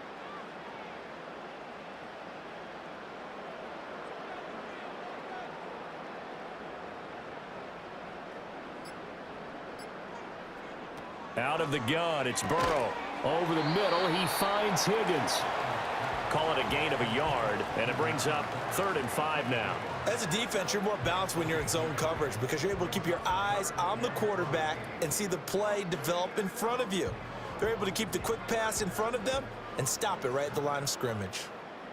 [SPEAKER 3] Out of the gun, it's Burrow.
[SPEAKER 2] Over the middle, he finds Higgins.
[SPEAKER 3] Call it a gain of a yard, and it brings up 3rd and 5 now.
[SPEAKER 4] As a defense, you're more balanced when you're in zone coverage because you're able to keep your eyes on the quarterback and see the play develop in front of you. They're able to keep the quick pass in front of them and stop it right at the line of scrimmage.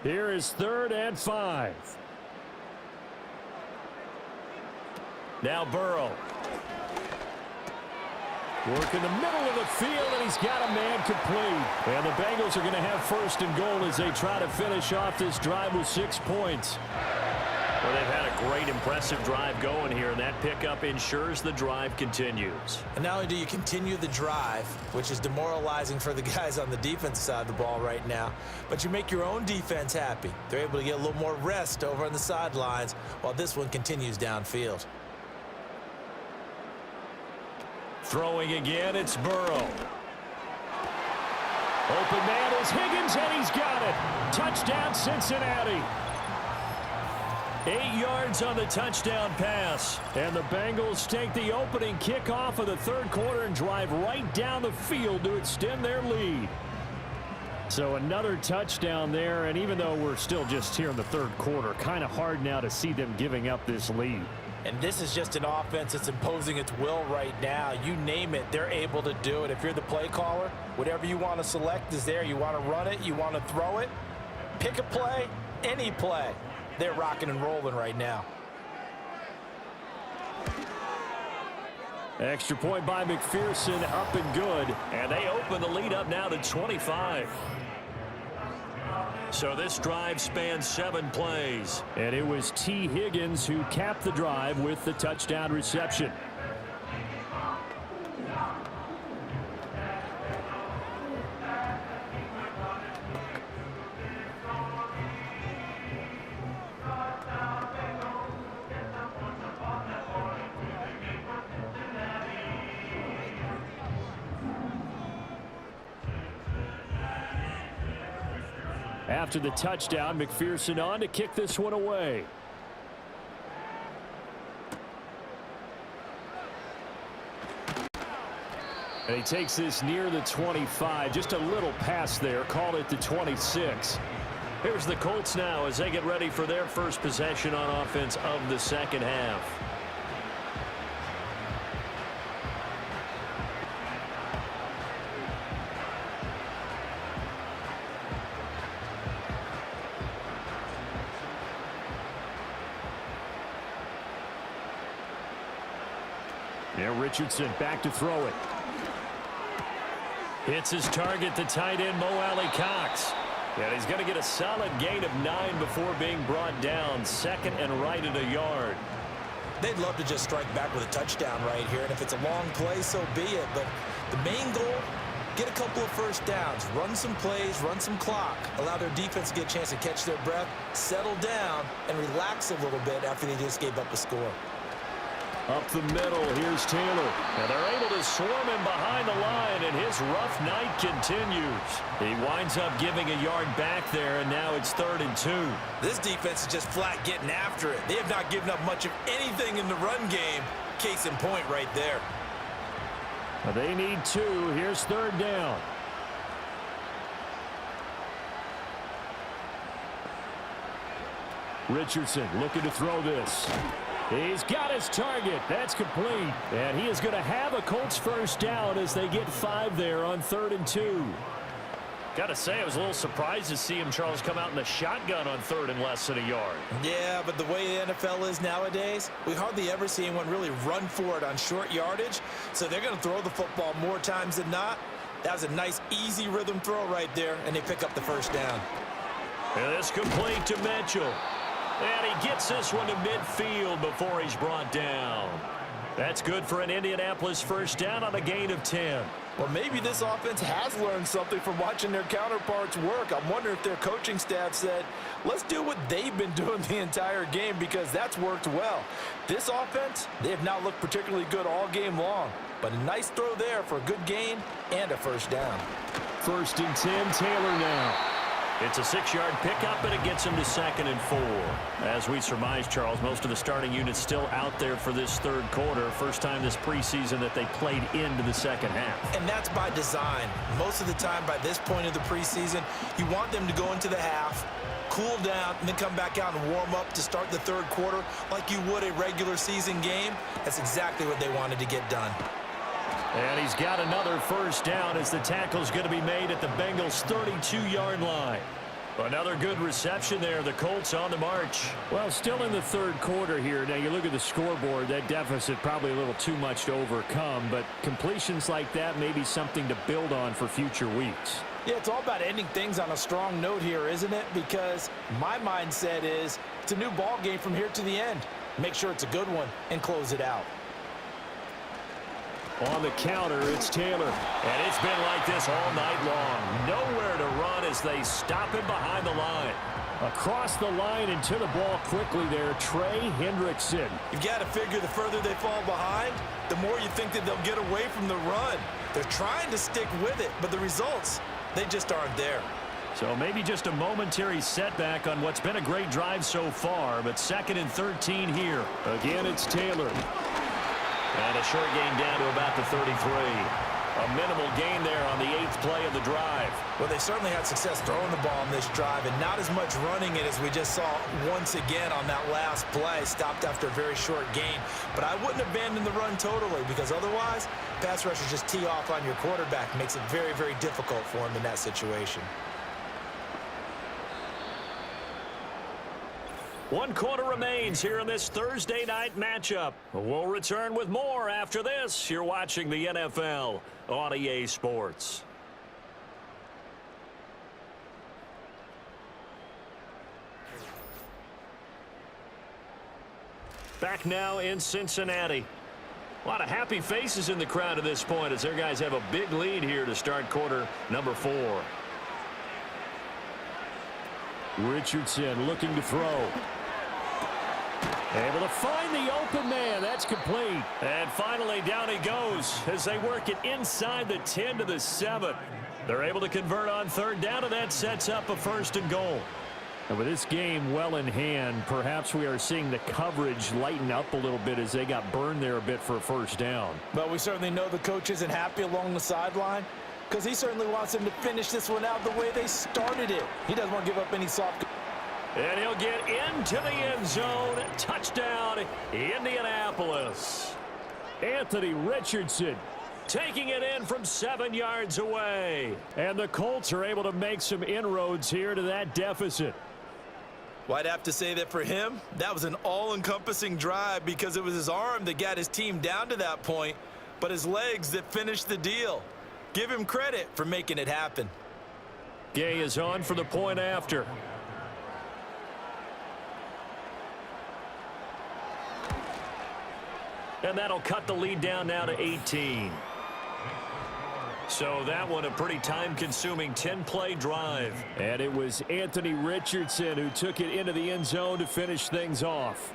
[SPEAKER 2] Here is 3rd and 5.
[SPEAKER 3] Now Burrow.
[SPEAKER 2] Work in the middle of the field, and he's got a man complete. And the Bengals are going to have 1st and goal as they try to finish off this drive with 6 points.
[SPEAKER 3] Well, they've had a great, impressive drive going here, and that pickup ensures the drive continues.
[SPEAKER 4] And not only do you continue the drive, which is demoralizing for the guys on the defense side of the ball right now, but you make your own defense happy. They're able to get a little more rest over on the sidelines while this one continues downfield.
[SPEAKER 3] Throwing again, it's Burrow.
[SPEAKER 2] Open man is Higgins, and he's got it. Touchdown, Cincinnati.
[SPEAKER 3] 8 yards on the touchdown pass.
[SPEAKER 2] And the Bengals take the opening kickoff of the 3rd quarter and drive right down the field to extend their lead. So another touchdown there, and even though we're still just here in the 3rd quarter, kind of hard now to see them giving up this lead.
[SPEAKER 4] And this is just an offense that's imposing its will right now. You name it, they're able to do it. If you're the play caller, whatever you want to select is there. You want to run it, you want to throw it. Pick a play, any play. They're rocking and rolling right now.
[SPEAKER 2] Extra point by McPherson, up and good.
[SPEAKER 3] And they open the lead up now to 25. So this drive spans 7 plays.
[SPEAKER 2] And it was T. Higgins who capped the drive with the touchdown reception. After the touchdown, McPherson on to kick this one away. And he takes this near the 25. Just a little pass there. Called it the 26.
[SPEAKER 3] Here's the Colts now as they get ready for their first possession on offense of the second half.
[SPEAKER 2] Now Richardson back to throw it.
[SPEAKER 3] Hits his target, the tight end, Mo Alley-Cox. And he's going to get a solid gain of 9 before being brought down. 2nd and right at a yard.
[SPEAKER 4] They'd love to just strike back with a touchdown right here. And if it's a long play, so be it. But the main goal, get a couple of first downs. Run some plays, run some clock. Allow their defense to get a chance to catch their breath, settle down, and relax a little bit after they just gave up a score.
[SPEAKER 2] Up the middle, here's Taylor.
[SPEAKER 3] And they're able to swarm him behind the line, and his rough night continues. He winds up giving a yard back there, and now it's 3rd and 2.
[SPEAKER 4] This defense is just flat getting after it. They have not given up much of anything in the run game. Case in point right there.
[SPEAKER 2] They need 2. Here's 3rd down. Richardson looking to throw this. He's got his target. That's complete. And he is going to have a Colts first down as they get 5 there on 3rd and 2.
[SPEAKER 3] Got to say, I was a little surprised to see him, Charles, come out in the shotgun on 3rd and less than a yard.
[SPEAKER 4] Yeah, but the way the NFL is nowadays, we hardly ever see anyone really run for it on short yardage. So they're going to throw the football more times than not. That was a nice, easy rhythm throw right there, and they pick up the first down.
[SPEAKER 3] And it's complete to Mitchell. And he gets this one to midfield before he's brought down. That's good for an Indianapolis first down on a gain of 10.
[SPEAKER 4] Well, maybe this offense has learned something from watching their counterparts work. I'm wondering if their coaching staff said, let's do what they've been doing the entire game, because that's worked well. This offense, they have not looked particularly good all game long. But a nice throw there for a good gain and a first down.
[SPEAKER 2] 1st and 10, Taylor now.
[SPEAKER 3] It's a 6-yard pickup, and it gets him to 2nd and 4. As we surmise, Charles, most of the starting units still out there for this 3rd quarter. First time this preseason that they played into the second half.
[SPEAKER 4] And that's by design. Most of the time by this point of the preseason, you want them to go into the half, cool down, and then come back out and warm up to start the 3rd quarter like you would a regular season game. That's exactly what they wanted to get done.
[SPEAKER 3] And he's got another first down as the tackle's going to be made at the Bengals' 32-yard line. Another good reception there. The Colts on the march.
[SPEAKER 2] Well, still in the 3rd quarter here. Now, you look at the scoreboard, that deficit probably a little too much to overcome, but completions like that may be something to build on for future weeks.
[SPEAKER 4] Yeah, it's all about ending things on a strong note here, isn't it? Because my mindset is it's a new ball game from here to the end. Make sure it's a good one and close it out.
[SPEAKER 2] On the counter, it's Taylor.
[SPEAKER 3] And it's been like this all night long. Nowhere to run as they stop him behind the line.
[SPEAKER 2] Across the line and to the ball quickly there, Trey Hendrickson.
[SPEAKER 4] You've got to figure the further they fall behind, the more you think that they'll get away from the run. They're trying to stick with it, but the results, they just aren't there.
[SPEAKER 3] So maybe just a momentary setback on what's been a great drive so far, but 2nd and 13 here.
[SPEAKER 2] Again, it's Taylor.
[SPEAKER 3] And a short gain down to about the 33. A minimal gain there on the 8th play of the drive.
[SPEAKER 4] Well, they certainly had success throwing the ball on this drive and not as much running it as we just saw once again on that last play. Stopped after a very short gain. But I wouldn't abandon the run totally, because otherwise, pass rushers just tee off on your quarterback. Makes it very, very difficult for him in that situation.
[SPEAKER 3] 1 quarter remains here in this Thursday night matchup. We'll return with more after this. You're watching the NFL on EA Sports. Back now in Cincinnati. A lot of happy faces in the crowd at this point as their guys have a big lead here to start quarter number 4.
[SPEAKER 2] Richardson looking to throw. Able to find the open man. That's complete.
[SPEAKER 3] And finally down he goes as they work it inside the 10 to the 7. They're able to convert on 3rd down, and that sets up a 1st and goal.
[SPEAKER 2] And with this game well in hand, perhaps we are seeing the coverage lighten up a little bit as they got burned there a bit for a first down.
[SPEAKER 4] But we certainly know the coach isn't happy along the sideline, because he certainly wants them to finish this one out the way they started it. He doesn't want to give up any soft.
[SPEAKER 3] And he'll get into the end zone. Touchdown, Indianapolis.
[SPEAKER 2] Anthony Richardson
[SPEAKER 3] taking it in from 7 yards away.
[SPEAKER 2] And the Colts are able to make some inroads here to that deficit.
[SPEAKER 4] Well, I'd have to say that for him, that was an all-encompassing drive, because it was his arm that got his team down to that point, but his legs that finished the deal. Give him credit for making it happen.
[SPEAKER 3] Gay is on for the point after. And that'll cut the lead down now to 18. So that one a pretty time-consuming 10-play drive.
[SPEAKER 2] And it was Anthony Richardson who took it into the end zone to finish things off.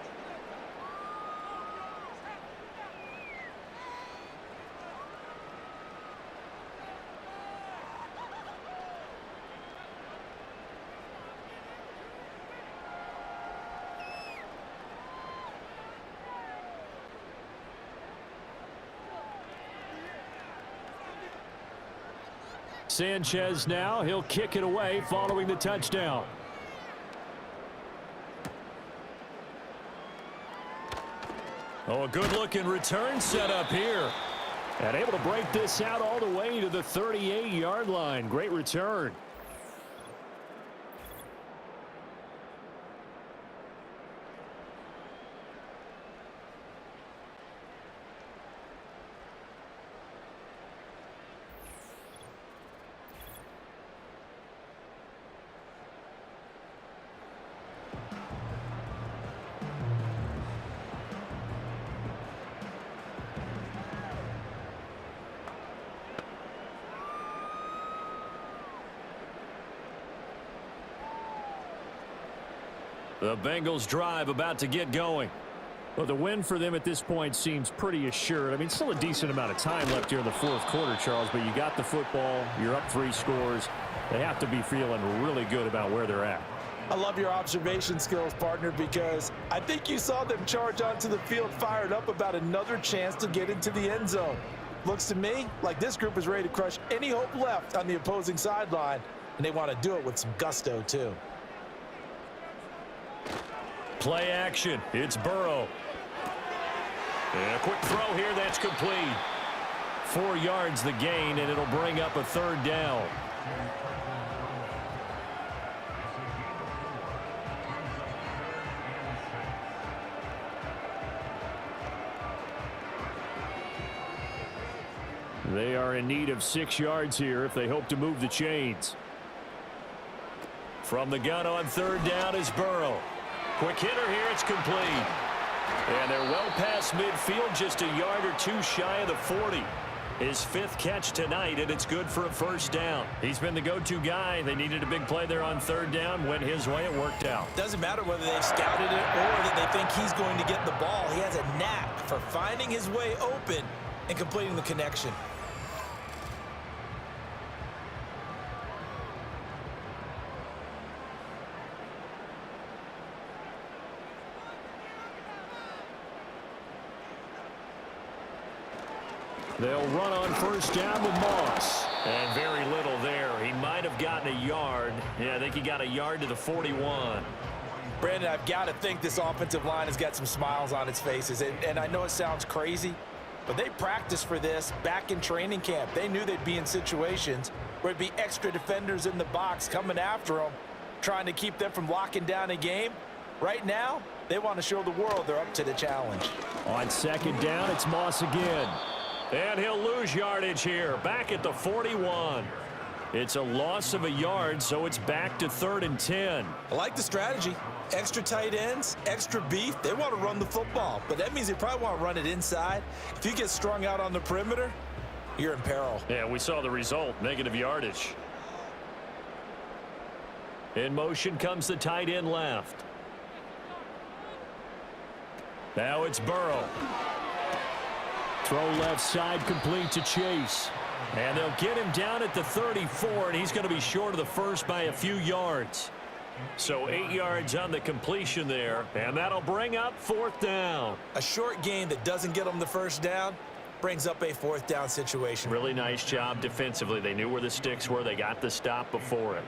[SPEAKER 2] Sanchez now. He'll kick it away following the touchdown. Oh, a good-looking return set up here. And able to break this out all the way to the 38-yard line. Great return. The Bengals drive about to get going. Well, the win for them at this point seems pretty assured. I mean, still a decent amount of time left here in the fourth quarter, Charles, but you got the football. You're up 3 scores. They have to be feeling really good about where they're at.
[SPEAKER 4] I love your observation skills, partner, because I think you saw them charge onto the field fired up about another chance to get into the end zone. Looks to me like this group is ready to crush any hope left on the opposing sideline, and they want to do it with some gusto, too.
[SPEAKER 2] Play action. It's Burrow. And a quick throw here. That's complete. 4 yards the gain, and it'll bring up a 3rd down. They are in need of 6 yards here if they hope to move the chains. From the gun on 3rd down is Burrow. Quick hitter here, it's complete. And they're well past midfield, just a yard or 2 shy of the 40. His 5th catch tonight, and it's good for a 1st down. He's been the go-to guy. They needed a big play there on 3rd down. Went his way, it worked out.
[SPEAKER 4] Doesn't matter whether they've scouted it or that they think he's going to get the ball. He has a knack for finding his way open and completing the connection.
[SPEAKER 2] They'll run on 1st down with Moss. And very little there. He might have gotten a yard. Yeah, I think he got a yard to the 41.
[SPEAKER 4] Brandon, I've got to think this offensive line has got some smiles on its faces. And I know it sounds crazy, but they practiced for this back in training camp. They knew they'd be in situations where it'd be extra defenders in the box coming after them, trying to keep them from locking down a game. Right now, they want to show the world they're up to the challenge.
[SPEAKER 2] On 2nd down, it's Moss again. And he'll lose yardage here, back at the 41. It's a loss of a yard, so it's back to 3rd and 10.
[SPEAKER 4] I like the strategy. Extra tight ends, extra beef. They want to run the football, but that means they probably want to run it inside. If you get strung out on the perimeter, you're in peril.
[SPEAKER 2] Yeah, we saw the result, negative yardage. In motion comes the tight end left. Now it's Burrow. Throw left side complete to Chase. And they'll get him down at the 34, and he's going to be short of the 1st by a few yards. So 8 yards on the completion there, and that'll bring up 4th down.
[SPEAKER 4] A short gain that doesn't get them the 1st down brings up a 4th down situation.
[SPEAKER 2] Really nice job defensively. They knew where the sticks were. They got the stop before it.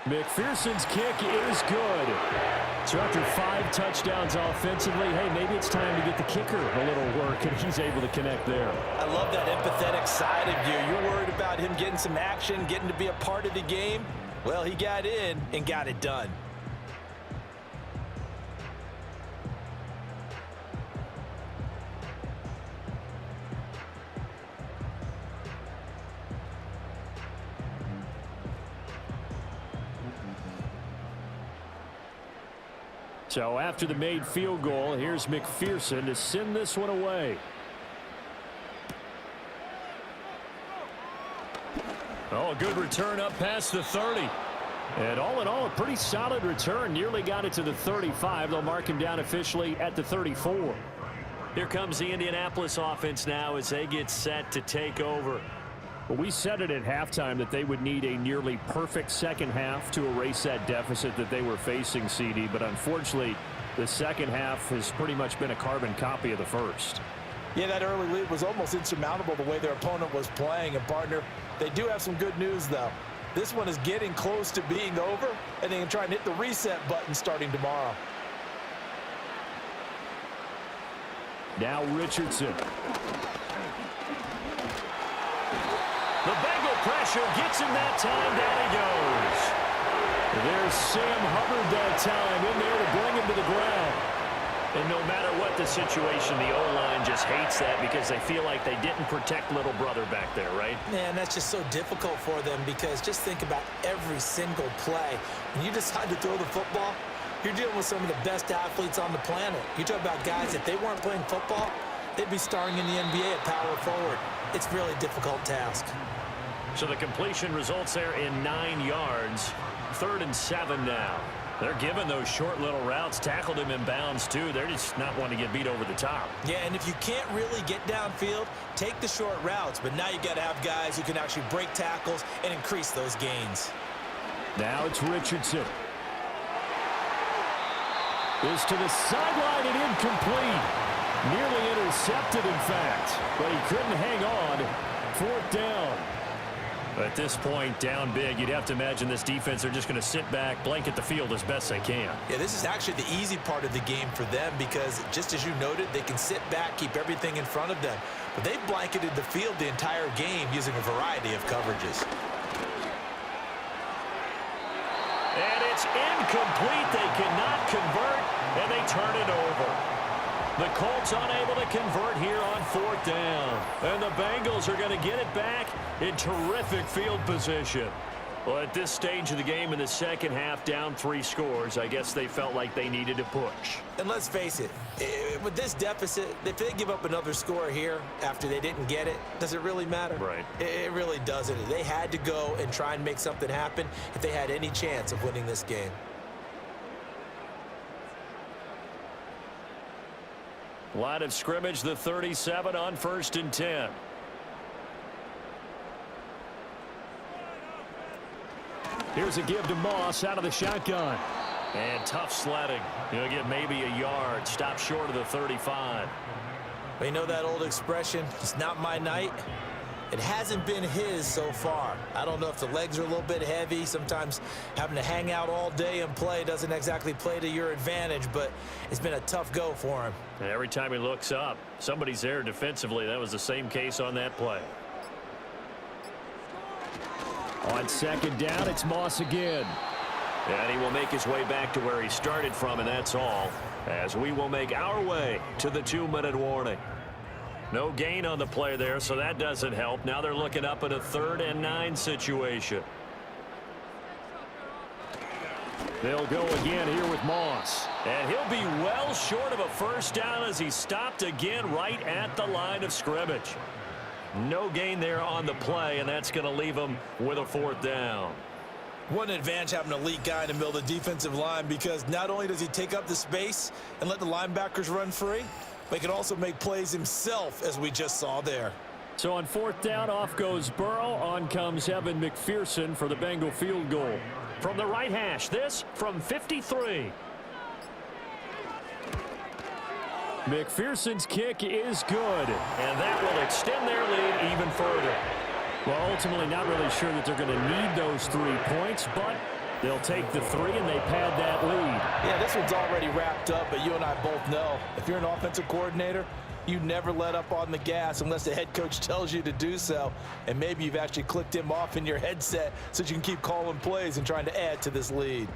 [SPEAKER 2] McPherson's kick is good. So after 5 touchdowns offensively, hey, maybe it's time to get the kicker a little work, and he's able to connect there.
[SPEAKER 4] I love that empathetic side of you. You're worried about him getting some action, getting to be a part of the game. Well, he got in and got it done.
[SPEAKER 2] So after the made field goal, here's McPherson to send this one away. Oh, a good return up past the 30. And all in all, a pretty solid return. Nearly got it to the 35. They'll mark him down officially at the 34. Here comes the Indianapolis offense now as they get set to take over. Well, we said it at halftime that they would need a nearly perfect second half to erase that deficit that they were facing, CD. But unfortunately, the second half has pretty much been a carbon copy of the first.
[SPEAKER 4] Yeah, that early lead was almost insurmountable the way their opponent was playing. And, partner, they do have some good news, though. This one is getting close to being over, and they can try and hit the reset button starting tomorrow.
[SPEAKER 2] Now Richardson.
[SPEAKER 3] The Bengal pressure gets him that time. Down he goes.
[SPEAKER 2] There's Sam Hubbard that time in there to bring him to the ground.
[SPEAKER 3] And no matter what the situation, the O-line just hates that because they feel like they didn't protect little brother back there, right?
[SPEAKER 4] Man, that's just so difficult for them because just think about every single play. When you decide to throw the football, you're dealing with some of the best athletes on the planet. You talk about guys, if they weren't playing football, they'd be starring in the NBA at power forward. It's a really difficult task.
[SPEAKER 3] So the completion results there in 9 yards. 3rd and 7 now. They're giving those short little routes. Tackled him in bounds, too. They're just not wanting to get beat over the top.
[SPEAKER 4] Yeah, and if you can't really get downfield, take the short routes. But now you got to have guys who can actually break tackles and increase those gains.
[SPEAKER 2] Now it's Richardson. This to the sideline and incomplete. Nearly intercepted, in fact. But he couldn't hang on. 4th down.
[SPEAKER 3] At this point, down big, you'd have to imagine this defense, they're just going to sit back, blanket the field as best they can.
[SPEAKER 4] Yeah, this is actually the easy part of the game for them because, just as you noted, they can sit back, keep everything in front of them. But they've blanketed the field the entire game using a variety of coverages.
[SPEAKER 3] And it's incomplete. They cannot convert, and they turn it over. The Colts unable to convert here on 4th down. And the Bengals are going to get it back in terrific field position. Well, at this stage of the game in the second half, down 3 scores, I guess they felt like they needed to push.
[SPEAKER 4] And let's face it, with this deficit, if they give up another score here after they didn't get it, does it really matter?
[SPEAKER 3] Right.
[SPEAKER 4] It really doesn't. They had to go and try and make something happen if they had any chance of winning this game.
[SPEAKER 3] Line of scrimmage, the 37 on 1st and 10.
[SPEAKER 2] Here's a give to Moss out of the shotgun.
[SPEAKER 3] And tough sledding. He'll get maybe a yard. Stop short of the 35.
[SPEAKER 4] Well, you know that old expression, it's not my night? It hasn't been his so far. I don't know if the legs are a little bit heavy. Sometimes having to hang out all day and play doesn't exactly play to your advantage, but it's been a tough go for him.
[SPEAKER 3] And every time he looks up, somebody's there defensively. That was the same case on that play.
[SPEAKER 2] On 2nd down, it's Moss again.
[SPEAKER 3] And he will make his way back to where he started from, and that's all, as we will make our way to the 2-minute warning. No gain on the play there, so that doesn't help. Now they're looking up at a 3rd and 9 situation.
[SPEAKER 2] They'll go again here with Moss.
[SPEAKER 3] And he'll be well short of a 1st down as he stopped again right at the line of scrimmage. No gain there on the play, and that's going to leave him with a 4th down.
[SPEAKER 4] One advantage having an elite guy in the middle of the defensive line because not only does he take up the space and let the linebackers run free, but he can also make plays himself, as we just saw there.
[SPEAKER 2] So on 4th down, off goes Burrow. On comes Evan McPherson for the Bengal field goal.
[SPEAKER 3] From the right hash, this from 53.
[SPEAKER 2] McPherson's kick is good.
[SPEAKER 3] And that will extend their lead even further.
[SPEAKER 2] Well, ultimately not really sure that they're going to need those 3 points, but they'll take the 3 and they pad that lead.
[SPEAKER 4] Yeah, this one's already wrapped up, but you and I both know if you're an offensive coordinator, you never let up on the gas unless the head coach tells you to do so. And maybe you've actually clicked him off in your headset so that you can keep calling plays and trying to add to this lead.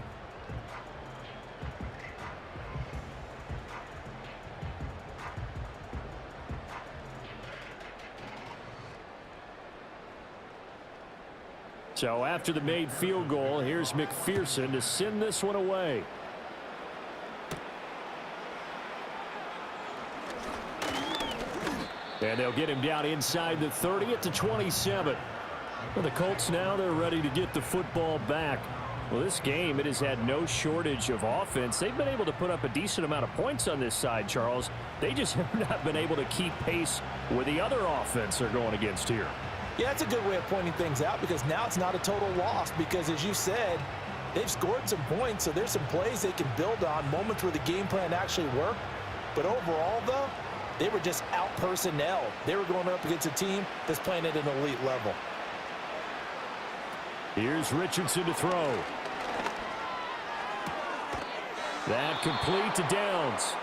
[SPEAKER 2] So after the made field goal, here's McPherson to send this one away. And they'll get him down inside the 30 at the 27. Well, the Colts now, they're ready to get the football back. Well, this game, it has had no shortage of offense. They've been able to put up a decent amount of points on this side, Charles. They just have not been able to keep pace with the other offense they're going against here.
[SPEAKER 4] Yeah, that's a good way of pointing things out because now it's not a total loss because, as you said, they've scored some points, so there's some plays they can build on, moments where the game plan actually worked. But overall, though, They were just out-personnel. They were going up against a team that's playing at an elite level.
[SPEAKER 2] Here's Richardson to throw. That complete to Downs.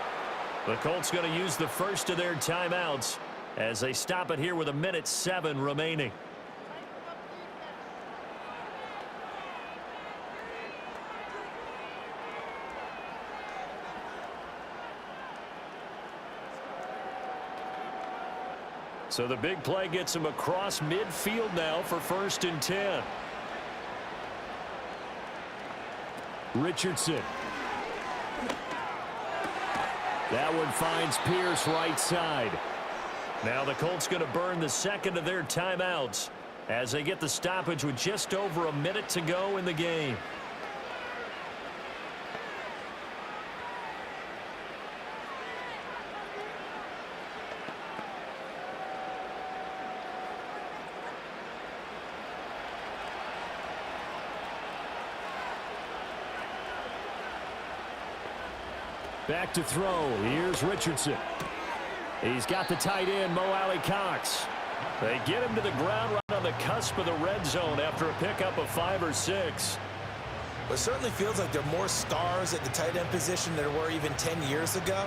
[SPEAKER 2] The Colts going to use the first of their timeouts as they stop it here with 1:07 remaining. So the big play gets him across midfield now for 1st and 10. Richardson. That one finds Pierce right side. Now the Colts going to burn the second of their timeouts as they get the stoppage with just over 1 minute to go in the game. Back to throw. Here's Richardson. He's got the tight end, Mo Alley-Cox. They get him to the ground right on the cusp of the red zone after a pickup of 5 or 6.
[SPEAKER 4] It certainly feels like there are more stars at the tight end position than there were even 10 years ago.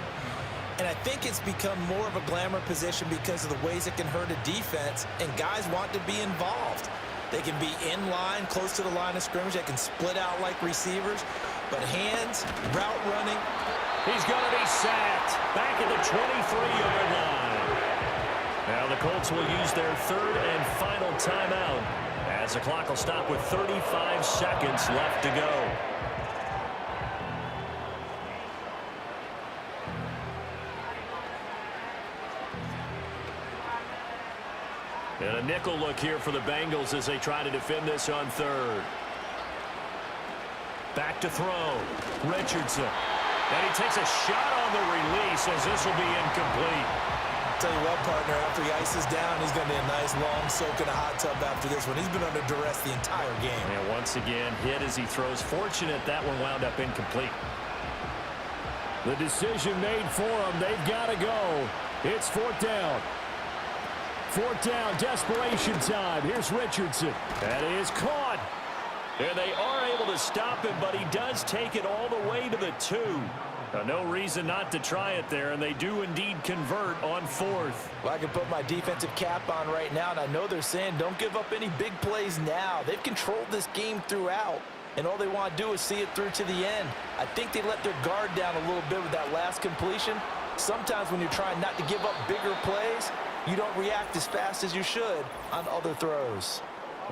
[SPEAKER 4] And I think it's become more of a glamour position because of the ways it can hurt a defense, and guys want to be involved. They can be in line, close to the line of scrimmage. They can split out like receivers. But hands, route running.
[SPEAKER 2] He's going to be sacked back at the 23-yard line. Now the Colts will use their 3rd and final timeout as the clock will stop with 35 seconds left to go. And a nickel look here for the Bengals as they try to defend this on 3rd. Back to throw. Richardson. And he takes a shot on the release as this will be incomplete.
[SPEAKER 4] Tell you what, partner, after he ices down, he's going to be a nice long soak in a hot tub after this one. He's been under duress the entire game.
[SPEAKER 2] And once again, hit as he throws. Fortunate that one wound up incomplete. The decision made for him. They've got to go. It's 4th down. 4th down, desperation time. Here's Richardson. That is caught. And they are able to stop him, but he does take it all the way to the 2. No reason not to try it there, and they do indeed convert on 4th.
[SPEAKER 4] Well, I can put my defensive cap on right now, and I know they're saying don't give up any big plays now. They've controlled this game throughout, and all they want to do is see it through to the end. I think they let their guard down a little bit with that last completion. Sometimes when you're trying not to give up bigger plays, you don't react as fast as you should on other throws.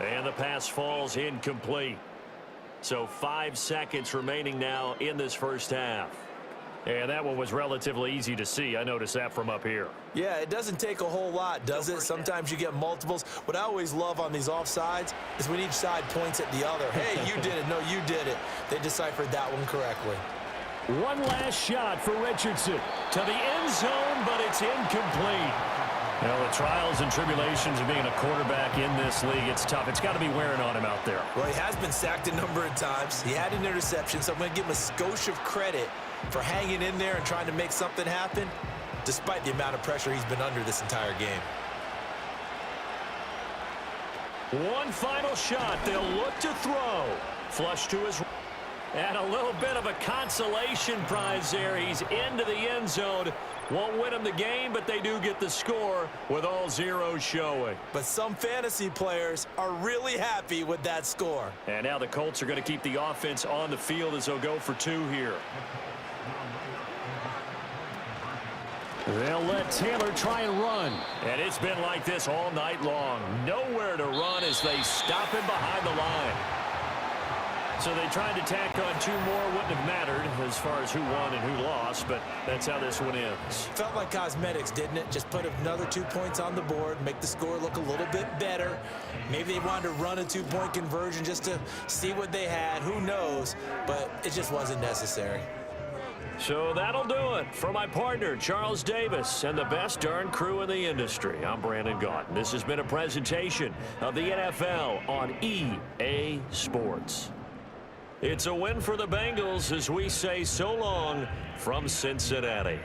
[SPEAKER 2] And the pass falls incomplete. So 5 seconds remaining now in this first half. And that one was relatively easy to see. I noticed that from up here.
[SPEAKER 4] Yeah, it doesn't take a whole lot, does it? Sometimes you get multiples. What I always love on these offsides is when each side points at the other. Hey, you did it. No, you did it. They deciphered that one correctly.
[SPEAKER 2] One last shot for Richardson. To the end zone, but it's incomplete. You know, the trials and tribulations of being a quarterback in this league, it's tough. It's got to be wearing on him out there.
[SPEAKER 4] Well, he has been sacked a number of times. He had an interception, so I'm going to give him a skosh of credit for hanging in there and trying to make something happen, despite the amount of pressure he's been under this entire game.
[SPEAKER 2] One final shot. They'll look to throw. Flush to his right. And a little bit of a consolation prize there. He's into the end zone. Won't win them the game, but they do get the score with all zeros showing.
[SPEAKER 4] But some fantasy players are really happy with that score.
[SPEAKER 2] And now the Colts are going to keep the offense on the field as they'll go for 2 here. They'll let Taylor try and run. And it's been like this all night long. Nowhere to run as they stop him behind the line. So they tried to tack on 2 more. Wouldn't have mattered as far as who won and who lost, but that's how this one ends.
[SPEAKER 4] Felt like cosmetics, didn't it? Just put another 2 points on the board, make the score look a little bit better. Maybe they wanted to run a 2-point conversion just to see what they had. Who knows? But it just wasn't necessary.
[SPEAKER 2] So that'll do it for my partner, Charles Davis, and the best darn crew in the industry. I'm Brandon Gaunt. This has been a presentation of the NFL on EA Sports. It's a win for the Bengals as we say so long from Cincinnati.